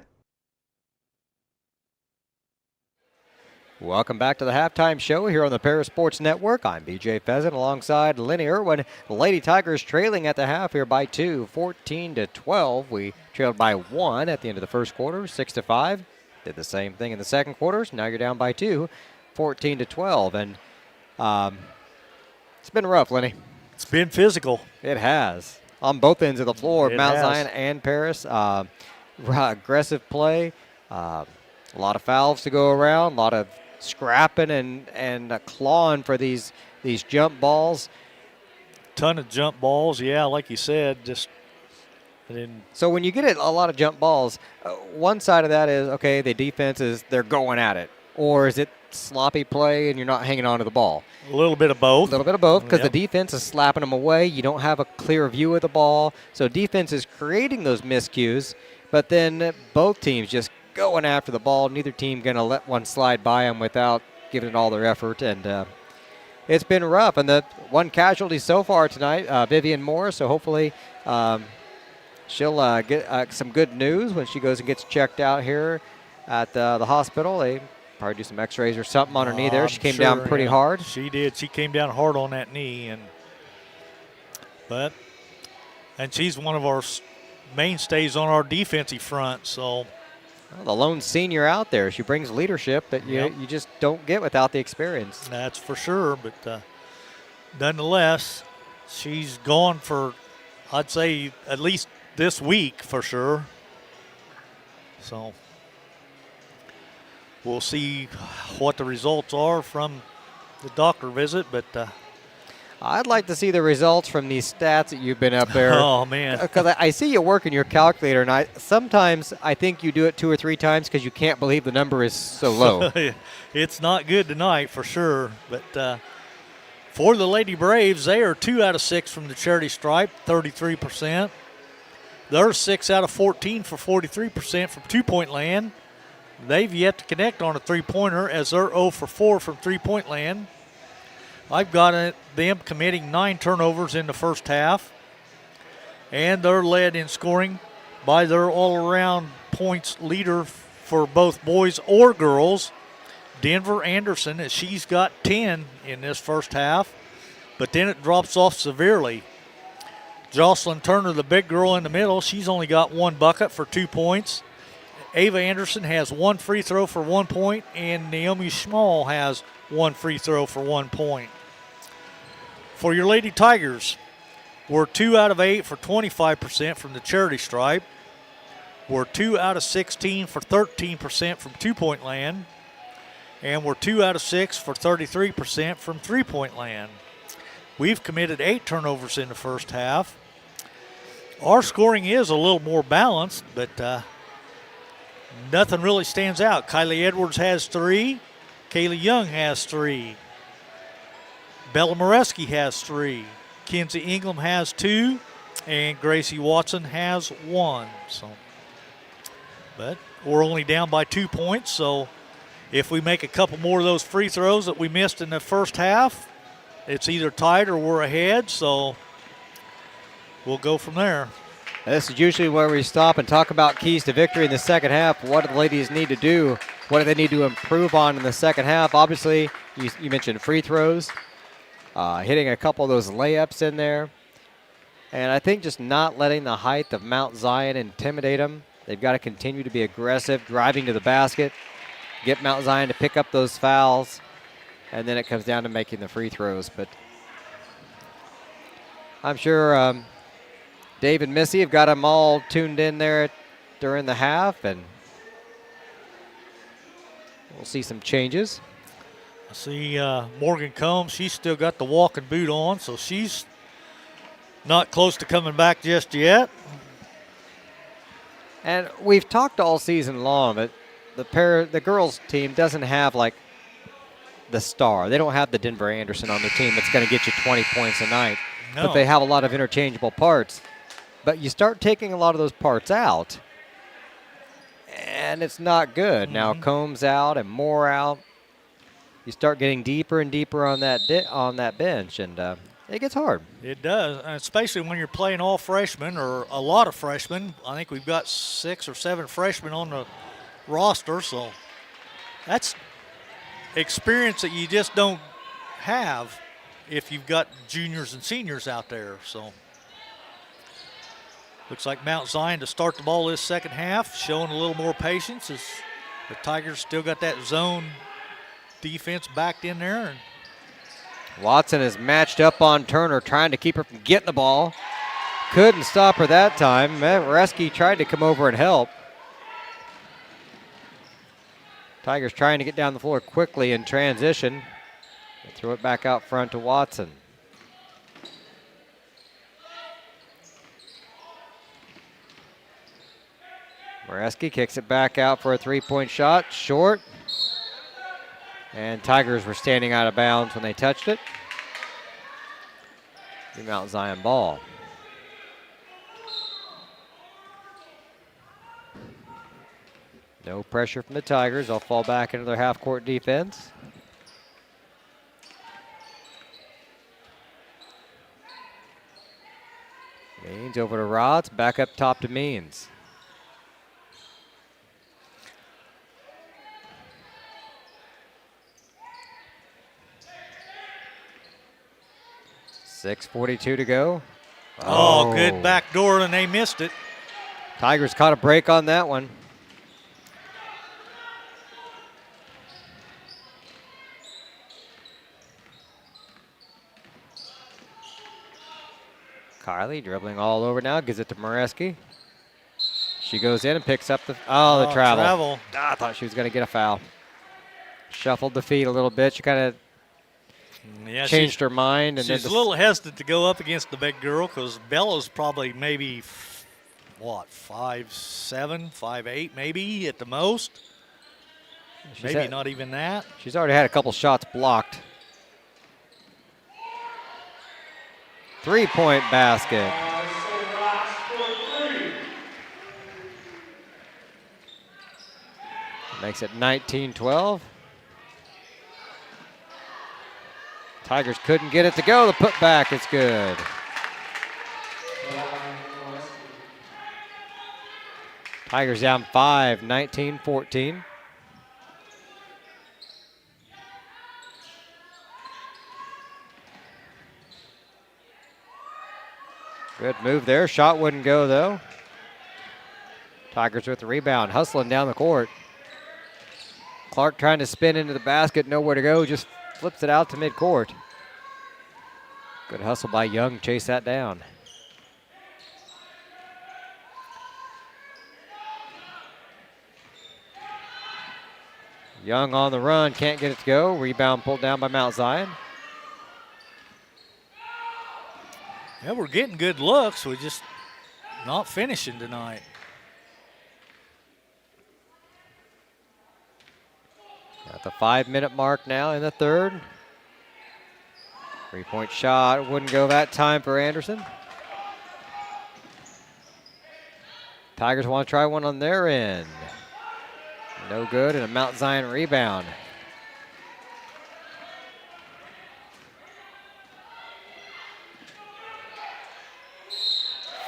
Welcome back to the halftime show here on the Paris Sports Network. I'm BJ Pheasant alongside Lenny Irwin. The Lady Tigers trailing at the half here by 2, 14-12. We trailed by 1 at the end of the first quarter, 6-5. Did the same thing in the second quarter. So now you're down by 2, 14-12. And it's been rough, Lenny. It's been physical. It has. On both ends of the floor, Mount has. Zion and Paris. Aggressive play. A lot of fouls to go around. A lot of scrapping and clawing for these jump balls. Ton of jump balls, yeah, like you said. So when you get a lot of jump balls, one side of that is, okay, the defense they're going at it. Or is it sloppy play and you're not hanging on to the ball? A little bit of both. A little bit of both, because Yep. the defense is slapping them away. You don't have a clear view of the ball. So defense is creating those miscues, but then both teams just going after the ball. Neither team going to let one slide by them without giving it all their effort. And it's been rough. And the one casualty so far tonight, Vivian Moore. So hopefully she'll get some good news when she goes and gets checked out here at the hospital. They probably do some x-rays or something on her knee there. She came down pretty hard. She did. She came down hard on that knee. And she's one of our mainstays on our defensive front. So the lone senior out there. She brings leadership that you just don't get without the experience. That's for sure. But nonetheless, she's gone for, I'd say, at least this week for sure. So we'll see what the results are from the doctor visit. But I'd like to see the results from these stats that you've been up there. Oh, man. Because I see you working your calculator, and sometimes I think you do it 2 or 3 times because you can't believe the number is so low. It's not good tonight for sure. But for the Lady Braves, they are 2 out of 6 from the charity stripe, 33%. They're 6 out of 14 for 43% from two-point land. They've yet to connect on a three-pointer as they're 0 for 4 from three-point land. I've got them committing 9 turnovers in the first half. And they're led in scoring by their all-around points leader for both boys or girls, Denver Anderson, as she's got 10 in this first half. But then it drops off severely. Jocelyn Turner, the big girl in the middle, she's only got 1 bucket for 2 points. Ava Anderson has 1 free throw for 1 point, and Naomi Schmall has 1 free throw for 1 point. For your Lady Tigers, we're 2 out of 8 for 25% from the charity stripe. We're 2 out of 16 for 13% from two-point land. And we're 2 out of 6 for 33% from three-point land. We've committed 8 turnovers in the first half. Our scoring is a little more balanced, but nothing really stands out. Kylie Edwards has 3. Kaylee Young has 3. Bella Moreski has 3. Kenzie Ingram has 2. And Gracie Watson has 1. But we're only down by 2 points, so if we make a couple more of those free throws that we missed in the first half, it's either tied or we're ahead, so we'll go from there. This is usually where we stop and talk about keys to victory in the second half. What do the ladies need to do? What do they need to improve on in the second half? Obviously, you mentioned free throws, hitting a couple of those layups in there. And I think just not letting the height of Mount Zion intimidate them. They've got to continue to be aggressive, driving to the basket, get Mount Zion to pick up those fouls, and then it comes down to making the free throws. But I'm sure Dave and Missy have got them all tuned in there during the half, and we'll see some changes. I see Morgan Combs, she's still got the walking boot on, so she's not close to coming back just yet. And we've talked all season long that the girls team doesn't have like the star. They don't have the Denver Anderson on their team that's going to get you 20 points a night. No. But they have a lot of interchangeable parts. But you start taking a lot of those parts out, and it's not good. Now Combs out and Moore out. You start getting deeper and deeper on that bench, and it gets hard. It does, especially when you're playing all freshmen or a lot of freshmen. I think we've got 6 or 7 freshmen on the roster, so that's experience that you just don't have if you've got juniors and seniors out there. So looks like Mount Zion to start the ball this second half, showing a little more patience as the Tigers still got that zone defense backed in there. And Watson is matched up on Turner, trying to keep her from getting the ball. Couldn't stop her that time. Mareski tried to come over and help. Tigers trying to get down the floor quickly in transition. They throw it back out front to Watson. Mareski kicks it back out for a three-point shot. Short. And Tigers were standing out of bounds when they touched it. The Mount Zion ball. No pressure from the Tigers. They'll fall back into their half-court defense. Means over to Rods. Back up top to Means. .6:42 to go. Oh, good back door, and they missed it. Tigers caught a break on that one. Kylie dribbling all over now, gives it to Mareski. She goes in and picks up the travel. I thought she was going to get a foul. Shuffled the feet a little bit. She kind of changed her mind. And she's a little hesitant to go up against the big girl because Bella's probably maybe, 5'7", 5'8", maybe at the most. Maybe not even that. She's already had a couple shots blocked. Three-point basket. Makes it 19-12. Tigers couldn't get it to go. The putback is good. Tigers down 5, 19-14. Good move there. Shot wouldn't go, though. Tigers with the rebound, hustling down the court. Clark trying to spin into the basket, nowhere to go, just flips it out to midcourt. Good hustle by Young, chase that down. Young on the run, can't get it to go. Rebound pulled down by Mount Zion. Yeah, we're getting good looks. We're just not finishing tonight. At the 5-minute mark now in the third. Three-point shot wouldn't go that time for Anderson. Tigers want to try one on their end. No good, and a Mount Zion rebound.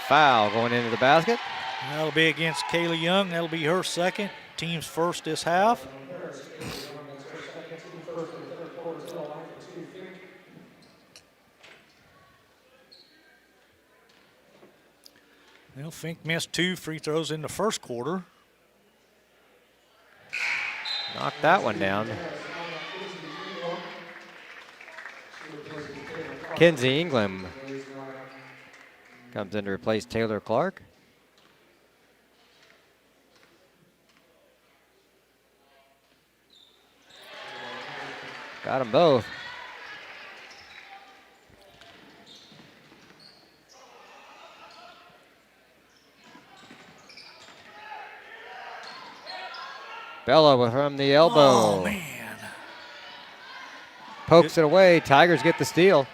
Foul going into the basket. That'll be against Kaylee Young. That'll be her second. Team's first this half. Well, Fink missed 2 free throws in the first quarter. Knocked that one down. Kenzie Ingram comes in to replace Taylor Clark. Got them both. Bella from the elbow. Oh, man. Pokes it away. Tigers get the steal.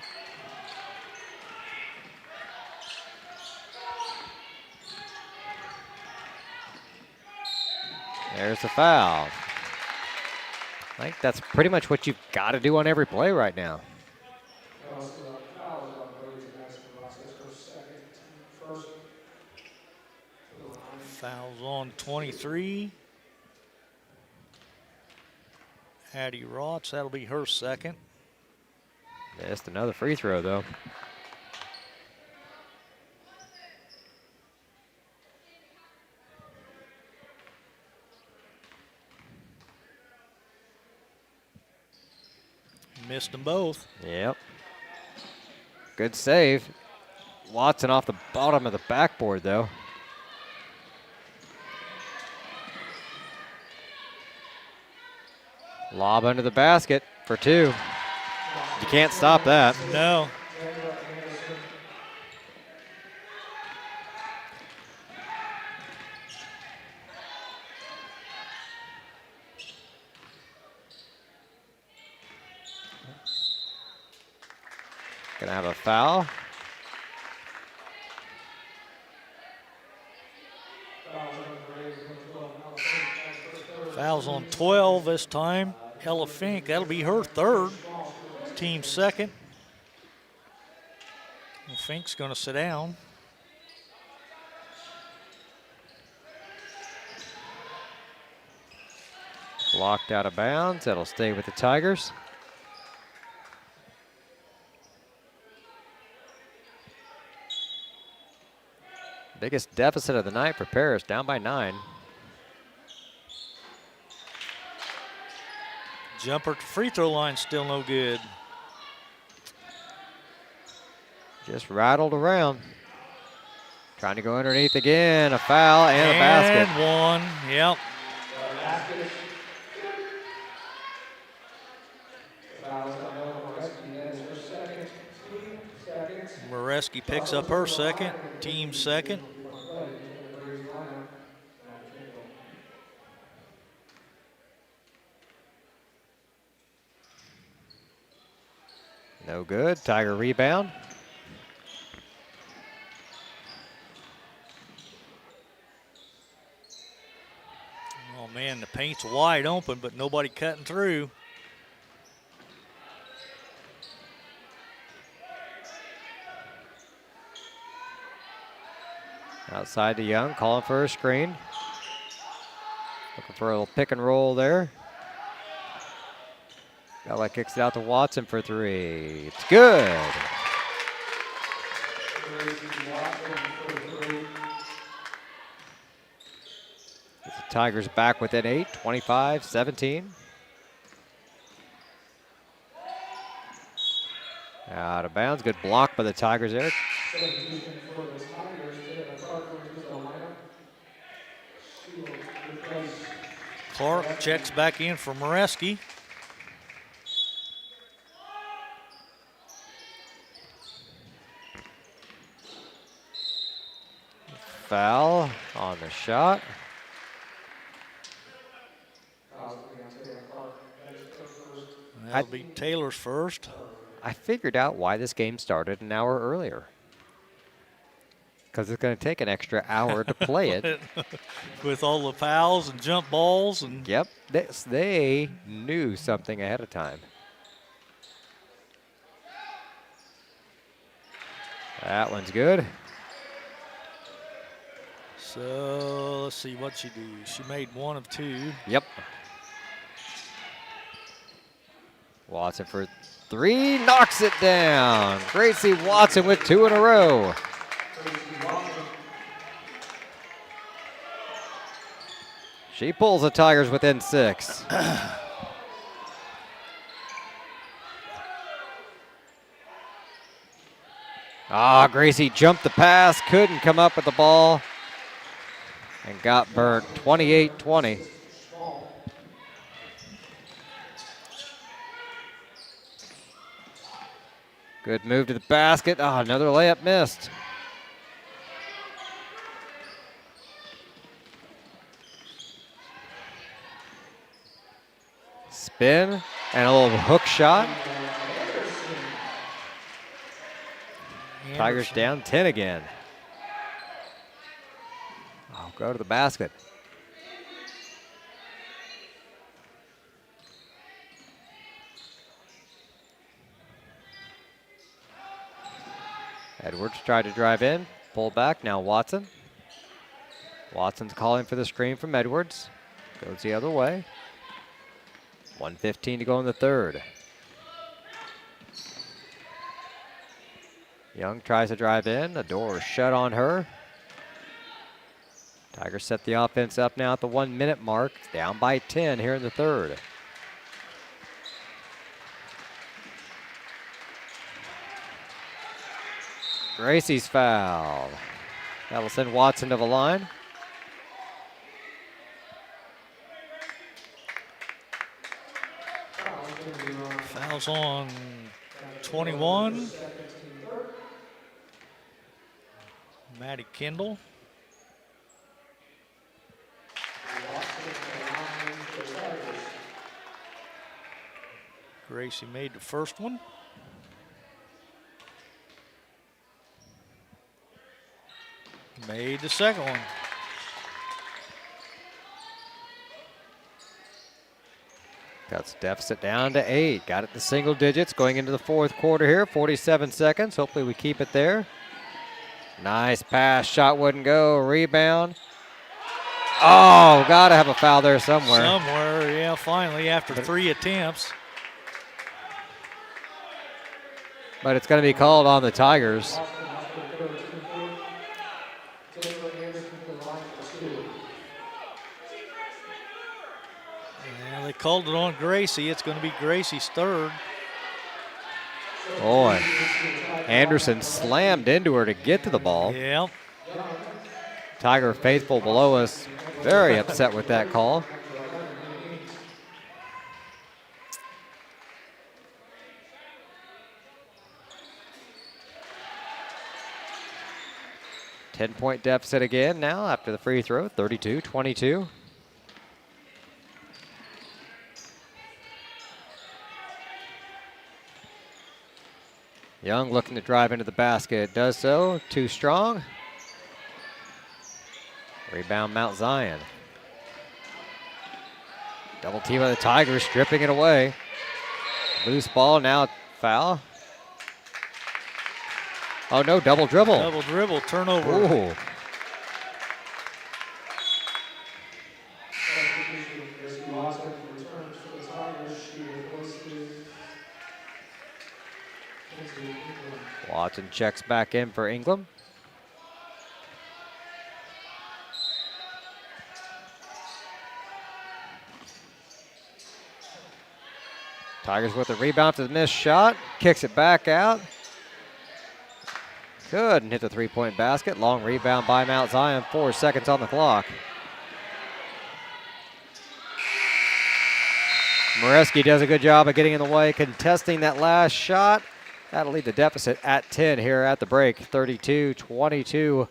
There's the foul. I think that's pretty much what you've got to do on every play right now. Fouls on 23. Addie Rotz, that'll be her second. Missed another free throw, though. Missed them both. Yep. Good save. Watson off the bottom of the backboard, though. Lob under the basket for two. You can't stop that. No. Gonna have a foul. Fouls on 12 this time. Ella Fink, that'll be her third. Team second. And Fink's going to sit down. Blocked out of bounds. That'll stay with the Tigers. Biggest deficit of the night for Paris, down by 9. Jumper at the free throw line, still no good. Just rattled around. Trying to go underneath again. A foul and a basket. And one, yep. Moreski picks up her second, team second. No good. Tiger rebound. Oh man, the paint's wide open, but nobody cutting through. Outside to Young, calling for a screen. Looking for a little pick and roll there. Bella kicks it out to Watson for three. It's good. The Tigers back within 8, 25-17. Out of bounds. Good block by the Tigers there. Clark checks back in for Moreski. Foul on the shot. That'll be Taylor's first. I figured out why this game started an hour earlier. Because it's going to take an extra hour to play it. With all the fouls and jump balls. And Yep, they knew something ahead of time. That one's good. So let's see what she do. She made one of two. Yep. Watson for three, knocks it down. Gracie Watson with 2 in a row. She pulls the Tigers within 6. Gracie jumped the pass, couldn't come up with the ball, and got burnt. 28-20. Good move to the basket. Oh, another layup missed. Spin and a little hook shot. Tigers down 10 again. Oh, go to the basket. Edwards tried to drive in, pull back, now Watson. Watson's calling for the screen from Edwards. Goes the other way. 1:15 to go in the third. Young tries to drive in, the door is shut on her. Tigers set the offense up now at the 1 minute mark, down by 10 here in the third. Gracie's fouled. That'll send Watson to the line. Fouls on 21. Maddie Kendall. Gracie made the first one. Made the second one. Cuts deficit down to 8. Got it to single digits going into the fourth quarter here. 47 seconds. Hopefully we keep it there. Nice pass. Shot wouldn't go. Rebound. Oh, got to have a foul there somewhere. Somewhere, yeah, finally after 3 attempts. But it's going to be called on the Tigers. They called it on Gracie. It's going to be Gracie's third. Boy, Anderson slammed into her to get to the ball. Yeah. Tiger faithful below us, very upset with that call. Ten-point deficit again now after the free throw, 32-22. Young looking to drive into the basket, does so, too strong. Rebound Mount Zion. Double team of the Tigers, stripping it away. Loose ball, now foul. Oh no, double dribble. Double dribble, turnover. Ooh. Watson checks back in for Ingram. Tigers with the rebound to the missed shot. Kicks it back out. Good, and hit the three-point basket. Long rebound by Mount Zion. 4 seconds on the clock. Moreski does a good job of getting in the way, contesting that last shot. That'll leave the deficit at 10 here at the break. 32-22.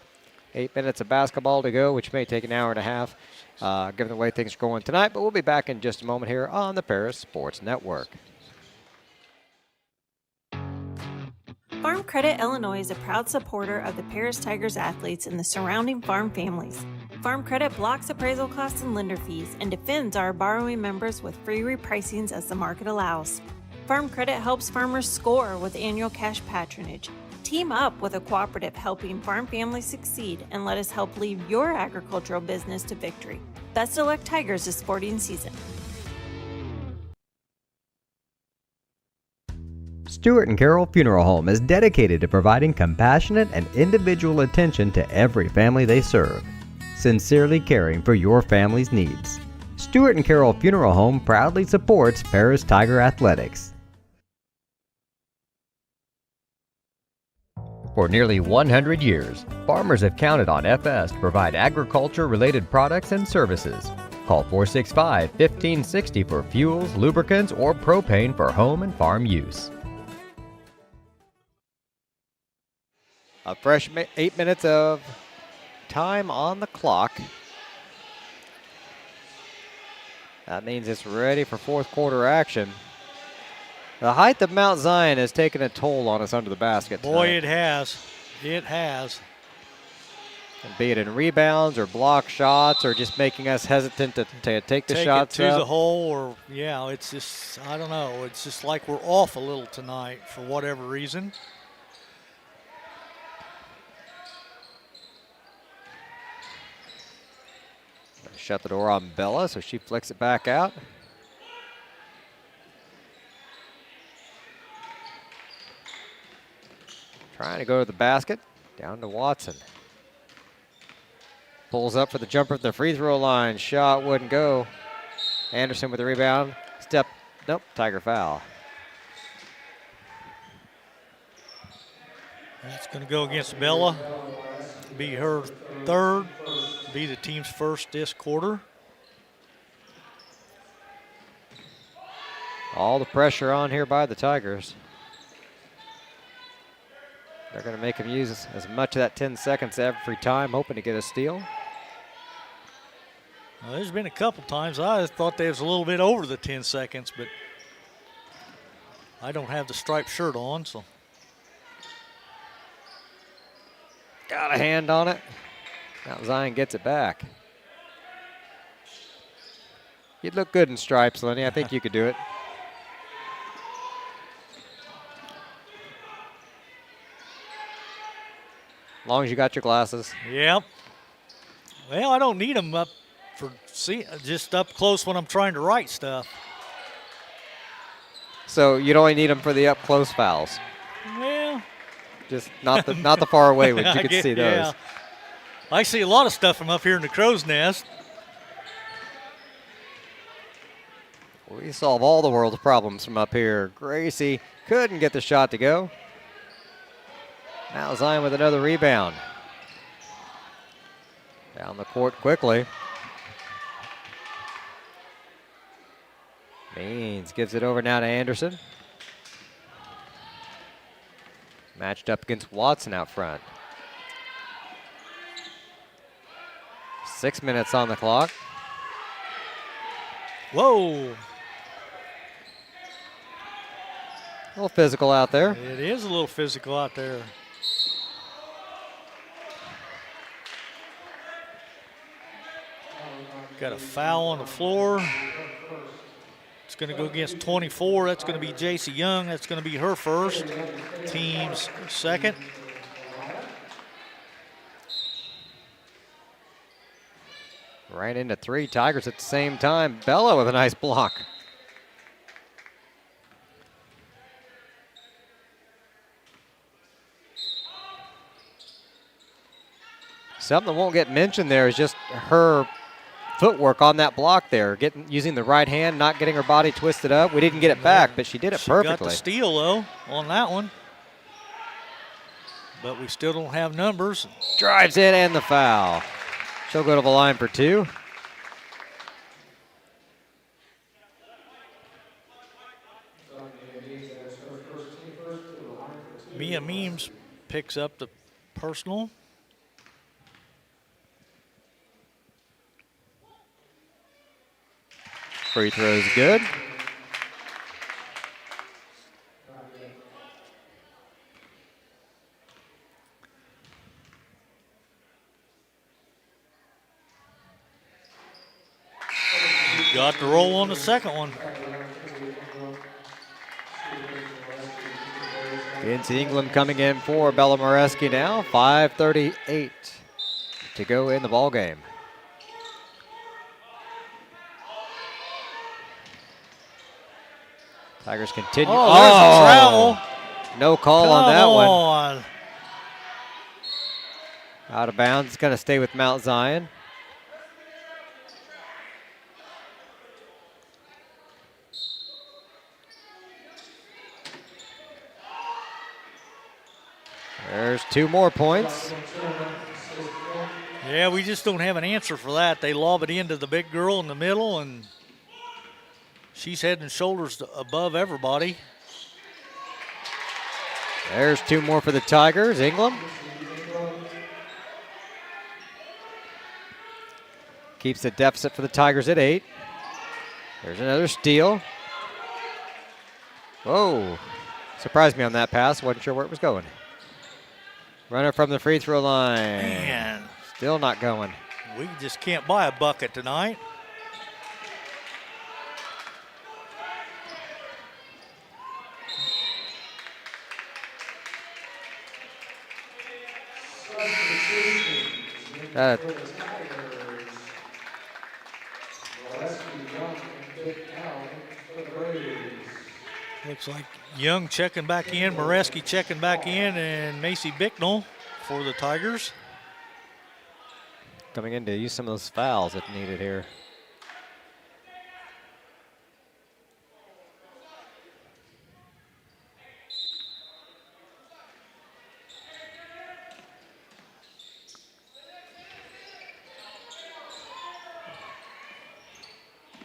8 minutes of basketball to go, which may take an hour and a half, given the way things are going tonight. But we'll be back in just a moment here on the Paris Sports Network. Farm Credit Illinois is a proud supporter of the Paris Tigers athletes and the surrounding farm families. Farm Credit blocks appraisal costs and lender fees and defends our borrowing members with free repricings as the market allows. Farm Credit helps farmers score with annual cash patronage. Team up with a cooperative helping farm families succeed and let us help lead your agricultural business to victory. Best of luck, Tigers, this sporting season. Stewart and Carroll Funeral Home is dedicated to providing compassionate and individual attention to every family they serve, sincerely caring for your family's needs. Stewart and Carroll Funeral Home proudly supports Paris Tiger Athletics. For nearly 100 years, farmers have counted on FS to provide agriculture-related products and services. Call 465-1560 for fuels, lubricants, or propane for home and farm use. A fresh 8 minutes of time on the clock. That means it's ready for fourth quarter action. The height of Mount Zion has taken a toll on us under the basket Boy, tonight. it has. It has. And be it in rebounds or block shots or just making us hesitant to take the shots it to up. the hole, or it's just, I don't know. It's just like we're off a little tonight for whatever reason. Shut the door on Bella, so she flicks it back out. Trying to go to the basket. Down to Watson. Pulls up for the jumper at the free throw line. Shot wouldn't go. Anderson with the rebound. Nope, Tiger foul. That's going to go against Bella. Be her third. Be the team's first this quarter. All the pressure on here by the Tigers. They're going to make him use as much of that 10 seconds every time, hoping to get a steal. Well, there's been a couple times I thought they was a little bit over the 10 seconds, but I don't have the striped shirt on, so. Got a hand on it. Now Zion gets it back. You'd look good in stripes, Lenny. I think you could do it. As long as you got your glasses. Yep. Well, I don't need them just up close when I'm trying to write stuff. So you'd only need them for the up close fouls. Well, just not the far away ones. You can see those. Yeah. I see a lot of stuff from up here in the crow's nest. We solve all the world's problems from up here. Gracie couldn't get the shot to go. Now Zion with another rebound. Down the court quickly. Means gives it over now to Anderson. Matched up against Watson out front. 6 minutes on the clock. Whoa. A little physical out there. It is a little physical out there. Got a foul on the floor. It's going to go against 24. That's going to be JC Young. That's going to be her first. Team's second. Right into three Tigers at the same time. Bella with a nice block. Something that won't get mentioned there is just her footwork on that block there, using the right hand, not getting her body twisted up. We didn't get it back, but she did it perfectly. Got the steal, though, on that one. But we still don't have numbers. Drives in and the foul. She'll go to the line for two. Mia Meems picks up the personal. Free throw's good. Got the roll on the second one. Vince England coming in for Bella Moreski now. 5:38 to go in the ball game. Tigers continue. Oh, there's a travel. No call Come on that one. on. Out of bounds. It's going to stay with Mount Zion. There's two more points. Yeah, we just don't have an answer for that. They lob it into the big girl in the middle, and she's head and shoulders above everybody. There's two more for the Tigers. England keeps the deficit for the Tigers at 8. There's another steal. Whoa. Surprised me on that pass. Wasn't sure where it was going. Runner from the free throw line. Man, Still not going. we just can't buy a bucket tonight. Looks like Young checking back in, Moreski checking back in, and Macy Bicknell for the Tigers. Coming in to use some of those fouls if needed here.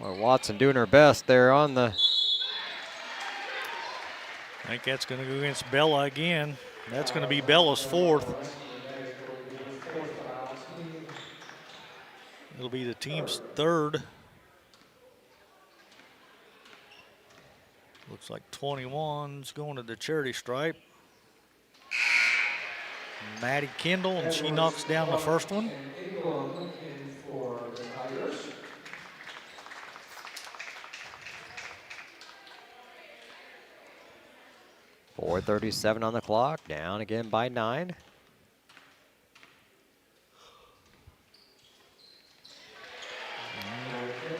Well, Watson doing her best there on the. I think that's going to go against Bella again. That's going to be Bella's 4th. It'll be the team's 3rd. Looks like 21's going to the charity stripe. Maddie Kendall, and she knocks down the first one. 4:37 on the clock, down again by 9.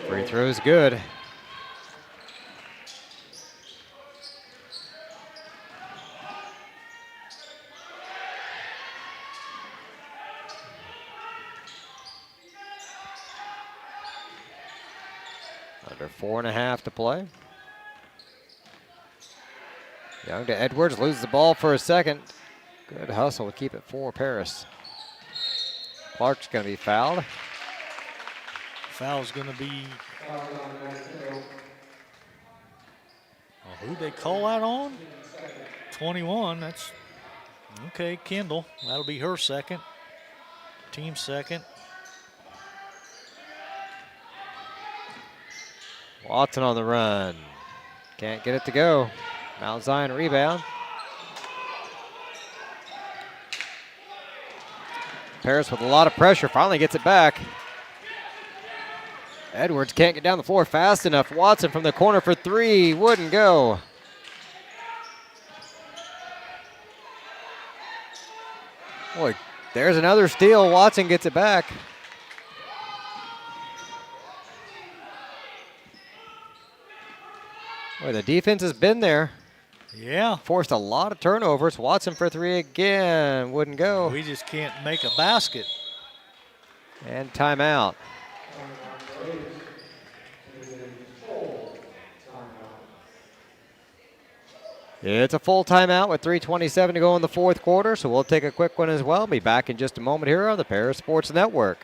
Free throw's good. Under 4.5 to play. Young to Edwards, loses the ball for a second. Good hustle to keep it for Paris. Clark's going to be fouled. Foul's going to be. Who'd they call that on? 21. That's okay. Kendall. That'll be her second. Team second. Watson on the run. Can't get it to go. Mount Zion rebound. Paris with a lot of pressure, finally gets it back. Edwards can't get down the floor fast enough. Watson from the corner for 3, wouldn't go. Boy, there's another steal. Watson gets it back. Boy, the defense has been there. Yeah. Forced a lot of turnovers. Watson for 3 again. Wouldn't go. We just can't make a basket. And timeout. It's a full timeout with 3:27 to go in the 4th quarter, so we'll take a quick one as well. Be back in just a moment here on the Paris Sports Network.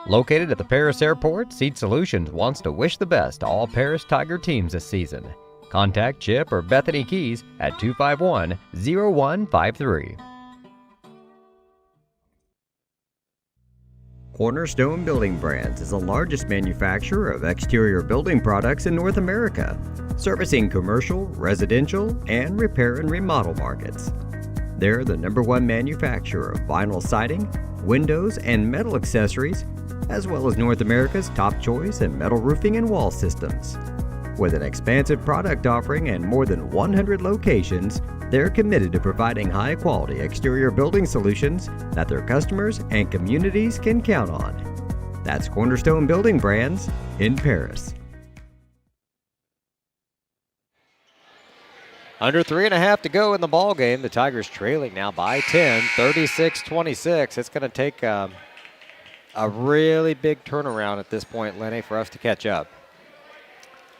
Located at the Paris Airport, Seed Solutions wants to wish the best to all Paris Tiger teams this season. Contact Chip or Bethany Keys at 251-0153. Cornerstone Building Brands is the largest manufacturer of exterior building products in North America, servicing commercial, residential, and repair and remodel markets. They're the #1 manufacturer of vinyl siding, windows, and metal accessories, as well as North America's top choice in metal roofing and wall systems. With an expansive product offering and more than 100 locations, they're committed to providing high-quality exterior building solutions that their customers and communities can count on. That's Cornerstone Building Brands in Paris. Under 3.5 to go in the ball game. The Tigers trailing now by 10, 36-26. It's going to take a really big turnaround at this point, Lenny, for us to catch up.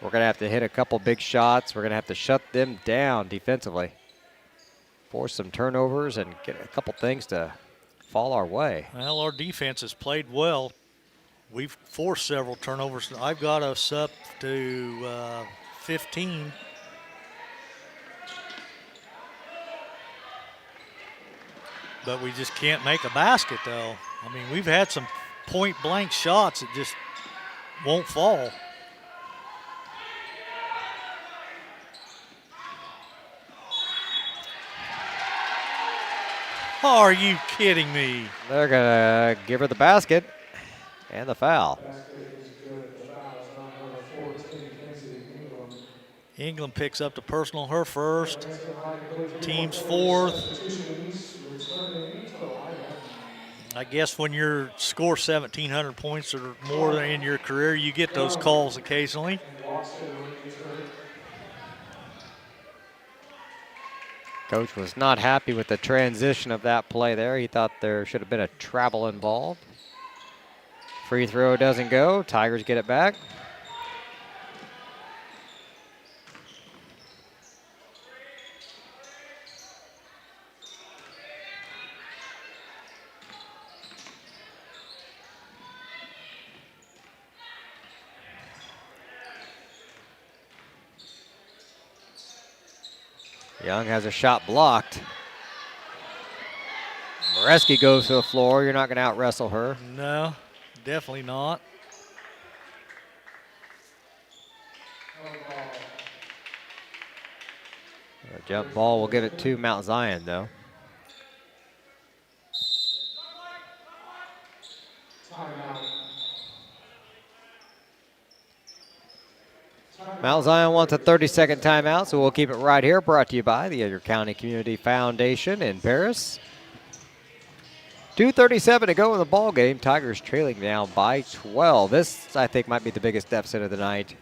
We're going to have to hit a couple big shots. We're going to have to shut them down defensively, force some turnovers, and get a couple things to fall our way. Well, our defense has played well. We've forced several turnovers. I've got us up to 15. But we just can't make a basket, though. I mean, we've had some point blank shots that just won't fall. Are you kidding me? They're going to give her the basket and the foul. England picks up the personal, her first. Team's fourth. I guess when you score 1,700 points or more in your career, you get those calls occasionally. Coach was not happy with the transition of that play there. He thought there should have been a travel involved. Free throw doesn't go. Tigers get it back. Young has a shot blocked. Moreski goes to the floor. You're not going to out-wrestle her. No, definitely not. A jump ball will give it to Mount Zion, though. Mount Zion wants a 30-second timeout, so we'll keep it right here. Brought to you by the Edgar County Community Foundation in Paris. 2:37 to go in the ball game. Tigers trailing down by 12. This, I think, might be the biggest deficit of the night.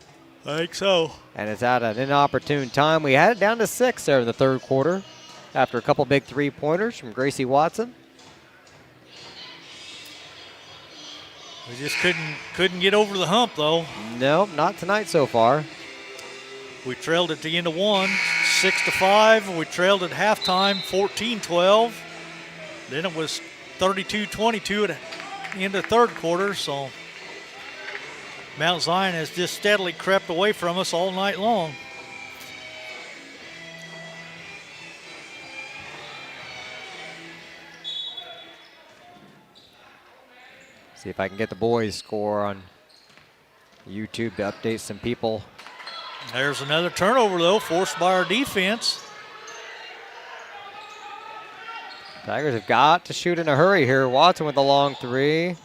I think so. And it's at an inopportune time. We had it down to 6 there in the third quarter after a couple big three-pointers from Gracie Watson. We just couldn't get over the hump, though. No, not tonight so far. We trailed at the end of one, 6-5. We trailed at halftime, 14-12. Then it was 32-22 at the end of the third quarter. So Mount Zion has just steadily crept away from us all night long. See if I can get the boys' score on YouTube to update some people. There's another turnover, though, forced by our defense. Tigers have got to shoot in a hurry here. Watson with the long three.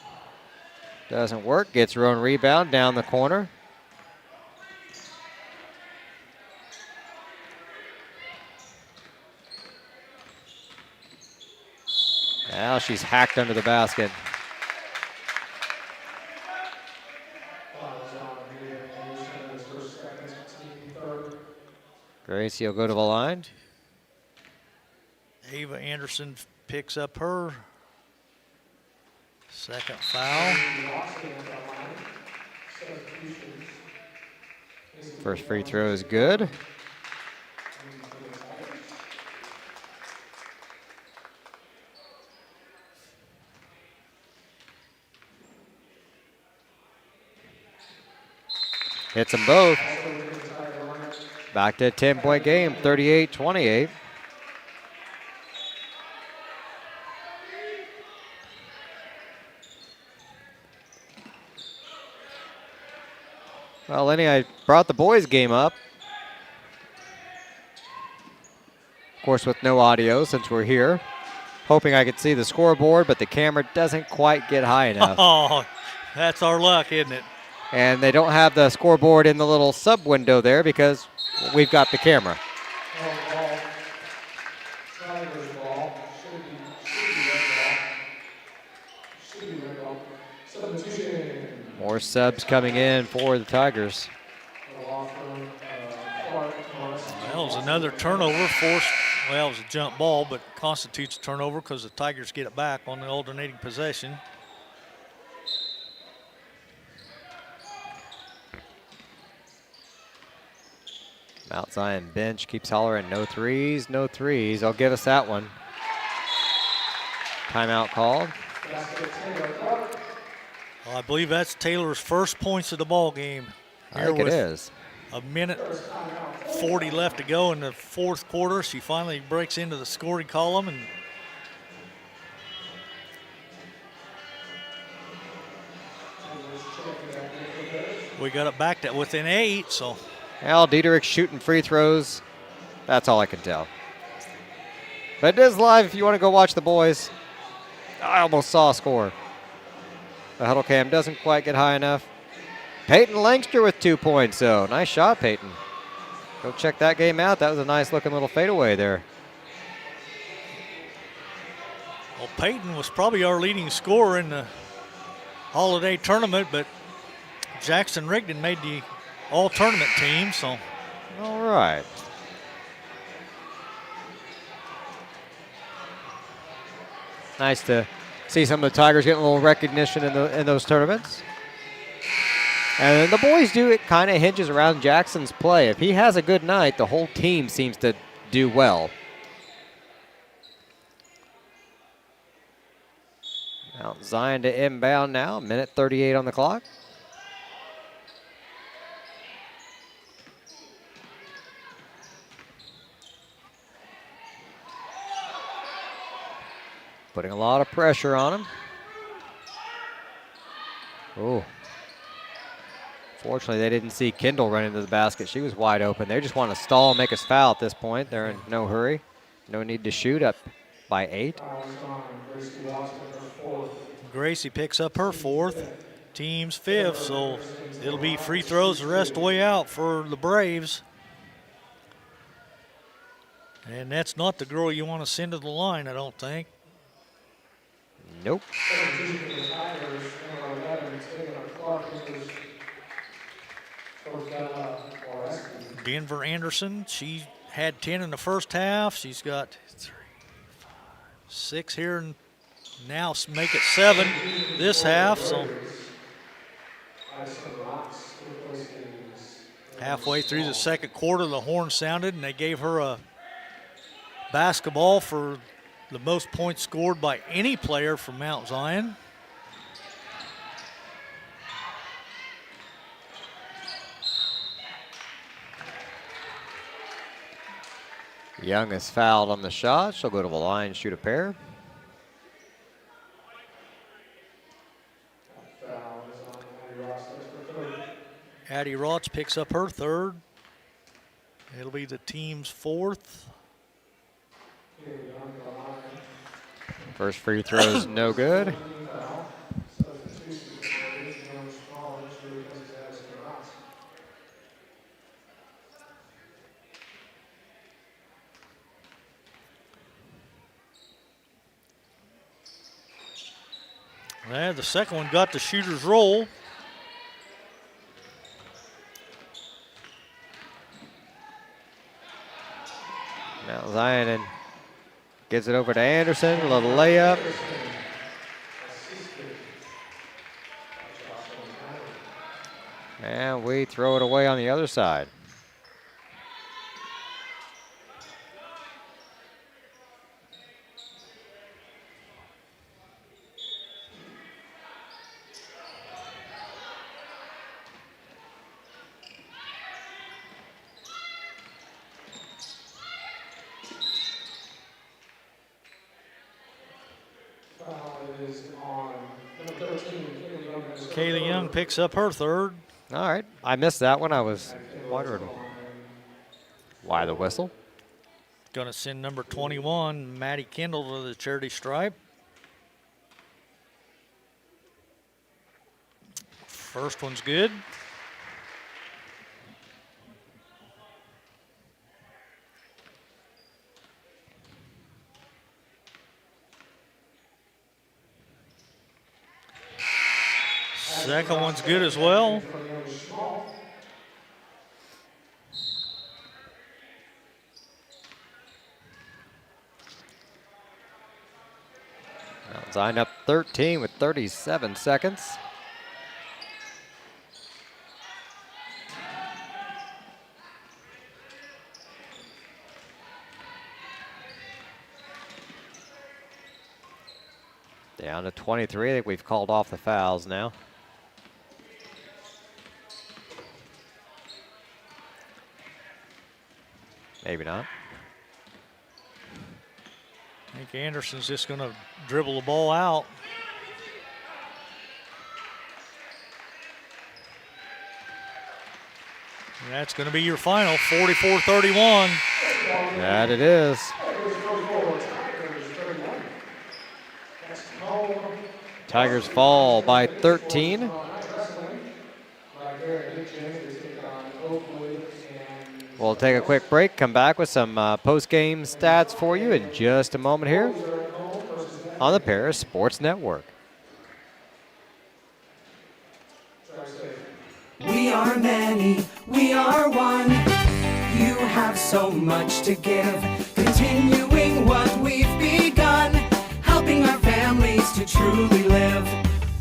Doesn't work. Gets her own rebound down the corner. Now she's hacked under the basket. Gracie will go to the line. Ava Anderson picks up her second foul. First free throw is good. Hits them both. Back to a 10-point game, 38-28. Well, Lenny, I brought the boys' game up. Of course, with no audio since we're here. Hoping I could see the scoreboard, but the camera doesn't quite get high enough. Oh, that's our luck, isn't it? And they don't have the scoreboard in the little sub window there because we've got the camera. More subs coming in for the Tigers. That was another turnover forced. Well, it was a jump ball, but constitutes a turnover because the Tigers get it back on the alternating possession. Mount Zion bench keeps hollering, no threes, no threes. I'll give us that one. Timeout called. Well, I believe that's Taylor's first points of the ball game. I think it is. A minute 40 left to go in the fourth quarter. She finally breaks into the scoring column, and We got it back to within 8, so. Al Dieterich shooting free throws. That's all I can tell. But it is live if you want to go watch the boys. I almost saw a score. The huddle cam doesn't quite get high enough. Peyton Langster with 2 points, though. Nice shot, Peyton. Go check that game out. That was a nice looking little fadeaway there. Well, Peyton was probably our leading scorer in the holiday tournament, but Jackson Rigdon made the all-tournament team, so. All right. Nice to see some of the Tigers getting a little recognition in those tournaments. And the boys do, it kind of hinges around Jackson's play. If he has a good night, the whole team seems to do well. Mount Zion to inbound now, minute 38 on the clock. Putting a lot of pressure on him. Oh. Fortunately, they didn't see Kendall run into the basket. She was wide open. They just want to stall and make us foul at this point. They're in no hurry. No need to shoot, up by 8. Gracie picks up her 4th, team's 5th, so it'll be free throws the rest of the way out for the Braves. And that's not the girl you want to send to the line, I don't think. Nope. Denver Anderson, she had 10 in the first half. She's got 6 here and now make it 7 this half. So halfway through the second quarter, the horn sounded and they gave her a basketball for the most points scored by any player from Mount Zion. Young is fouled on the shot. She'll go to the line, shoot a pair. Addie Rotz picks up her 3rd. It'll be the team's 4th. First free throw is no good. The second one got the shooter's roll. Now Zion gets it over to Anderson, a little layup. And we throw it away on the other side. Kaylee Young picks up her 3rd. All right. I missed that one. I was wondering why the whistle. Going to send number 21, Maddie Kendall, to the charity stripe. First one's good. Second one's good as well. Zion up 13 with 37 seconds. Down to 23. I think we've called off the fouls now. Maybe not. I think Anderson's just going to dribble the ball out. That's going to be your final, 44-31. That it is. Tigers fall by 13. We'll take a quick break, come back with some post-game stats for you in just a moment here on the Paris Sports Network. We are many, we are one. You have so much to give, continuing what we've begun, helping our families to truly live.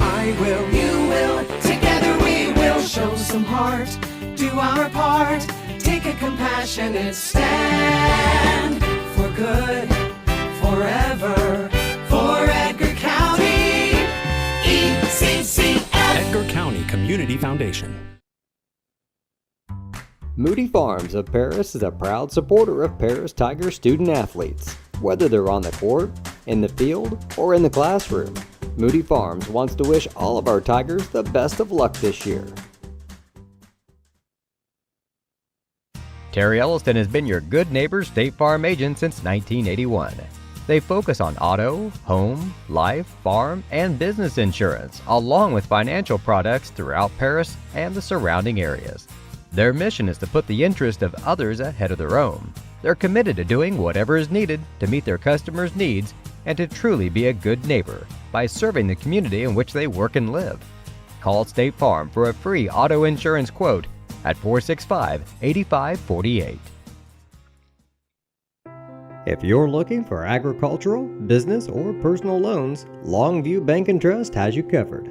I will, you will, together we will show some heart, do our part, take a compassionate stand for good, forever, for Edgar County, ECCF. Edgar County Community Foundation. Moody Farms of Paris is a proud supporter of Paris Tiger student athletes. Whether they're on the court, in the field, or in the classroom, Moody Farms wants to wish all of our Tigers the best of luck this year. Terry Elliston has been your good neighbor State Farm agent since 1981. They focus on auto, home, life, farm, and business insurance, along with financial products throughout Paris and the surrounding areas. Their mission is to put the interest of others ahead of their own. They're committed to doing whatever is needed to meet their customers' needs and to truly be a good neighbor by serving the community in which they work and live. Call State Farm for a free auto insurance quote at 465-8548. If you're looking for agricultural, business, or personal loans, Longview Bank and Trust has you covered.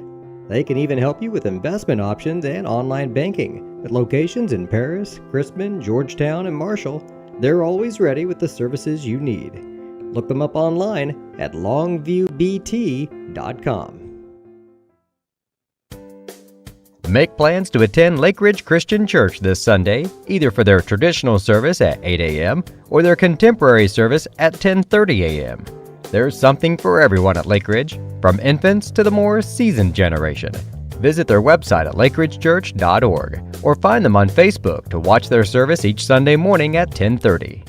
They can even help you with investment options and online banking. At locations in Paris, Crispin, Georgetown, and Marshall, they're always ready with the services you need. Look them up online at longviewbt.com. Make plans to attend Lake Ridge Christian Church this Sunday, either for their traditional service at 8 a.m. or their contemporary service at 10:30 a.m. There's something for everyone at Lake Ridge, from infants to the more seasoned generation. Visit their website at lakeridgechurch.org or find them on Facebook to watch their service each Sunday morning at 10:30.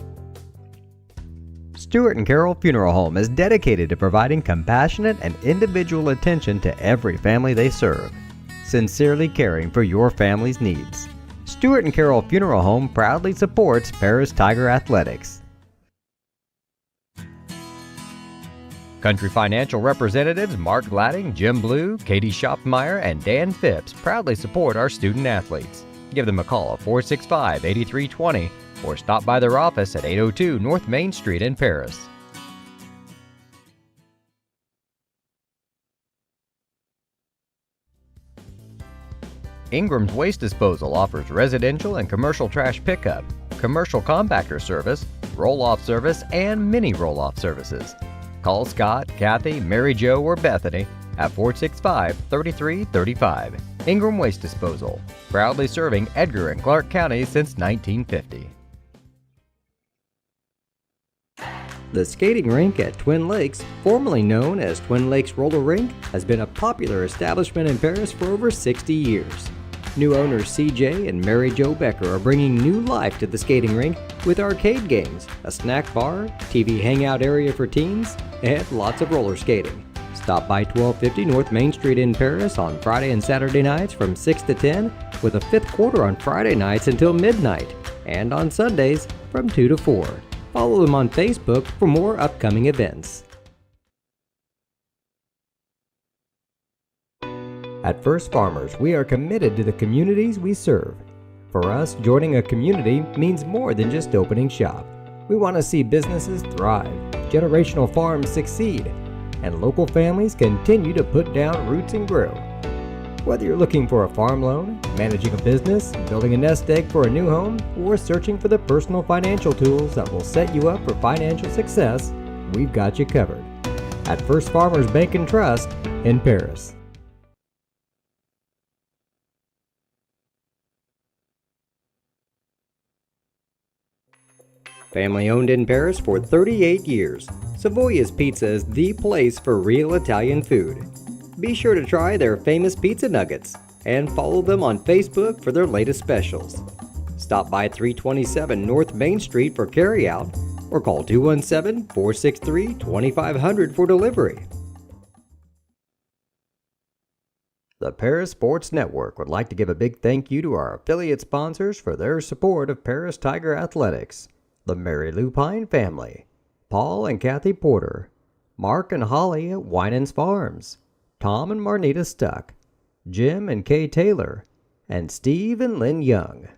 Stuart and Carroll Funeral Home is dedicated to providing compassionate and individual attention to every family they serve, sincerely caring for your family's needs. Stuart and Carroll Funeral Home proudly supports Paris Tiger Athletics. Country Financial representatives Mark Gladding, Jim Blue, Katie Shopmeyer, and Dan Phipps proudly support our student athletes. Give them a call at 465-8320 or stop by their office at 802 North Main Street in Paris. Ingram's Waste Disposal offers residential and commercial trash pickup, commercial compactor service, roll-off service, and mini roll-off services. Call Scott, Kathy, Mary Jo, or Bethany at 465-3335. Ingram Waste Disposal, proudly serving Edgar and Clark counties since 1950. The skating rink at Twin Lakes, formerly known as Twin Lakes Roller Rink, has been a popular establishment in Paris for over 60 years. New owners CJ and Mary Jo Becker are bringing new life to the skating rink with arcade games, a snack bar, TV hangout area for teens, and lots of roller skating. Stop by 1250 North Main Street in Paris on Friday and Saturday nights from 6 to 10, with a fifth quarter on Friday nights until midnight, and on Sundays from 2 to 4. Follow them on Facebook for more upcoming events. At First Farmers, we are committed to the communities we serve. For us, joining a community means more than just opening shop. We want to see businesses thrive, generational farms succeed, and local families continue to put down roots and grow. Whether you're looking for a farm loan, managing a business, building a nest egg for a new home, or searching for the personal financial tools that will set you up for financial success, we've got you covered. At First Farmers Bank and Trust in Paris. Family owned in Paris for 38 years, Savoya's Pizza is the place for real Italian food. Be sure to try their famous pizza nuggets and follow them on Facebook for their latest specials. Stop by 327 North Main Street for carryout or call 217-463-2500 for delivery. The Paris Sports Network would like to give a big thank you to our affiliate sponsors for their support of Paris Tiger Athletics: the Mary Lou Pine family, Paul and Kathy Porter, Mark and Holly at Winans Farms, Tom and Marnita Stuck, Jim and Kay Taylor, and Steve and Lynn Young.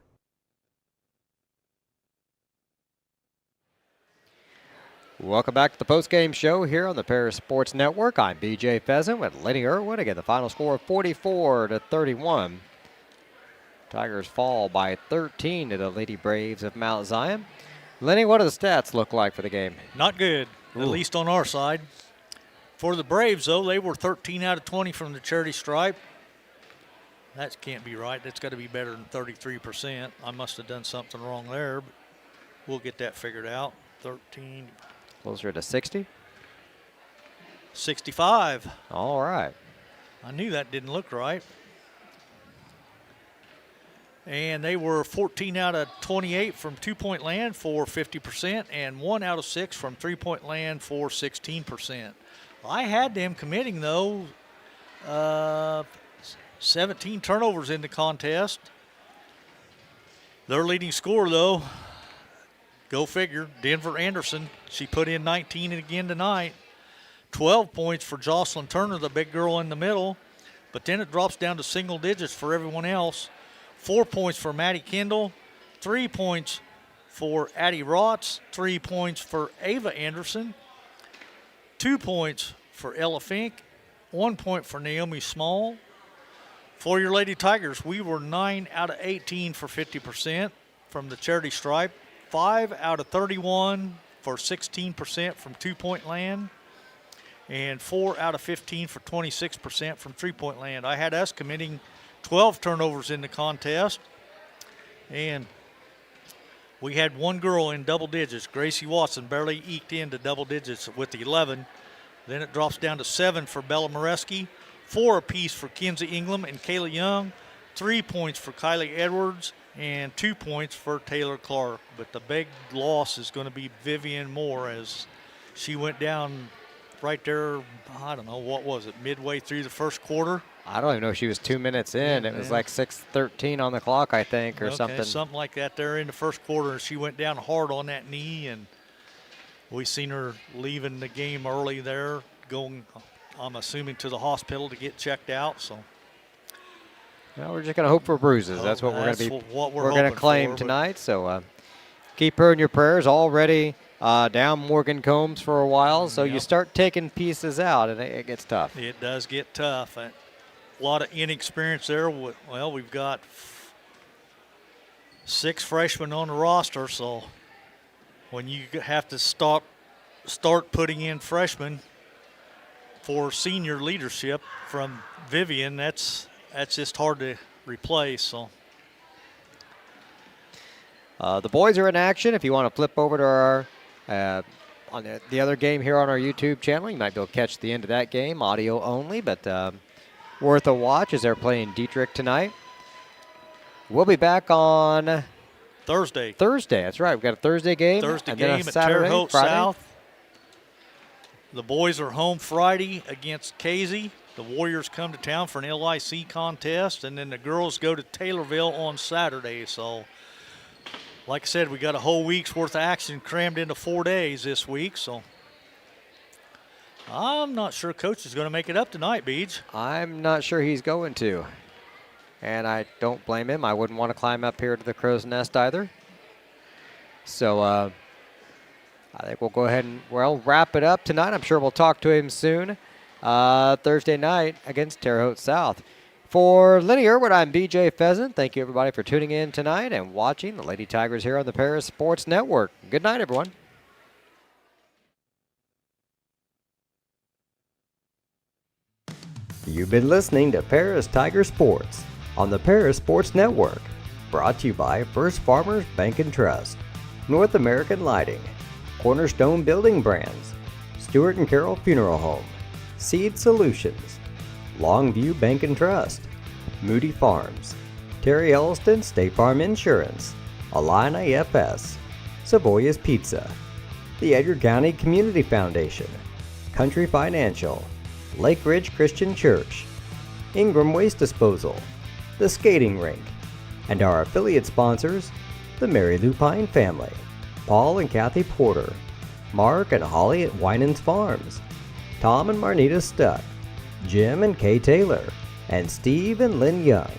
Welcome back to the postgame show here on the Paris Sports Network. I'm BJ Pheasant with Lenny Irwin. Again, the final score of 44-31. Tigers fall by 13 to the Lady Braves of Mount Zion. Lenny, what do the stats look like for the game? Not good, at least on our side. For the Braves, though, they were 13 out of 20 from the charity stripe. That can't be right. That's got to be better than 33%. I must have done something wrong there, but we'll get that figured out. 13. Closer to 60? 65. All right. I knew that didn't look right. And they were 14 out of 28 from two-point land for 50% and 1 out of 6 from three-point land for 16%. I had them committing, though, 17 turnovers in the contest. Their leading scorer, though, go figure, Denver Anderson. She put in 19 again tonight. 12 points for Jocelyn Turner, the big girl in the middle. But then it drops down to single digits for everyone else. 4 points for Maddie Kendall. 3 points for Addie Rotz. 3 points for Ava Anderson. 2 points for Ella Fink. 1 point for Naomi Small. For your Lady Tigers, we were 9 out of 18 for 50% from the charity stripe. 5 out of 31 for 16% from two-point land, and 4 out of 15 for 26% from three-point land. I had us committing 12 turnovers in the contest, and we had one girl in double digits. Gracie Watson barely eked into double digits with 11. Then it drops down to 7 for Bella Moreski, 4 apiece for Kinsey Ingram and Kayla Young, 3 points for Kylie Edwards, and 2 points for Taylor Clark. But the big loss is going to be Vivian Moore, as she went down right there, I don't know, what was it, midway through the first quarter? I don't even know if she was 2 minutes in. It was like 6:13 on the clock, I think, or something. Something like that there in the first quarter. She went down hard on that knee, and we seen her leaving the game early there, going, I'm assuming, to the hospital to get checked out. So well, we're just going to hope for bruises. That's what we're going to be. We're going to claim tonight. So keep her in your prayers. Already down Morgan Combs for a while, so you start taking pieces out, and it gets tough. It does get tough. A lot of inexperience there. Well, we've got 6 freshmen on the roster, so when you have to start putting in freshmen for senior leadership from Vivian, that's just hard to replace. So the boys are in action. If you want to flip over to our on the other game here on our YouTube channel, you might be able to catch the end of that game, audio only, but worth a watch as they're playing Dietrich tonight. We'll be back on Thursday. That's right. We've got a Thursday game. Thursday and game then a at Saturday, Terre Haute Friday. South. The boys are home Friday against Casey. The Warriors come to town for an LIC contest, and then the girls go to Taylorville on Saturday. So, like I said, we got a whole week's worth of action crammed into 4 days this week. So, I'm not sure Coach is going to make it up tonight, Beej. I'm not sure he's going to, and I don't blame him. I wouldn't want to climb up here to the crow's nest either. So, I think we'll go ahead and, wrap it up tonight. I'm sure we'll talk to him soon. Thursday night against Terre Haute South. For Lenny Irwin, I'm BJ Pheasant. Thank you, everybody, for tuning in tonight and watching the Lady Tigers here on the Paris Sports Network. Good night, everyone. You've been listening to Paris Tiger Sports on the Paris Sports Network. Brought to you by First Farmers Bank and Trust, North American Lighting, Cornerstone Building Brands, Stewart and Carroll Funeral Home, Seed Solutions, Longview Bank and Trust, Moody Farms, Terry Elliston State Farm Insurance, Illini FS, Savoy's Pizza, the Edgar County Community Foundation, Country Financial, Lake Ridge Christian Church, Ingram Waste Disposal, the Skating Rink, and our affiliate sponsors, the Mary Lou Pine family, Paul and Kathy Porter, Mark and Holly at Winans Farms, Tom and Marnita Stuck, Jim and Kay Taylor, and Steve and Lynn Young.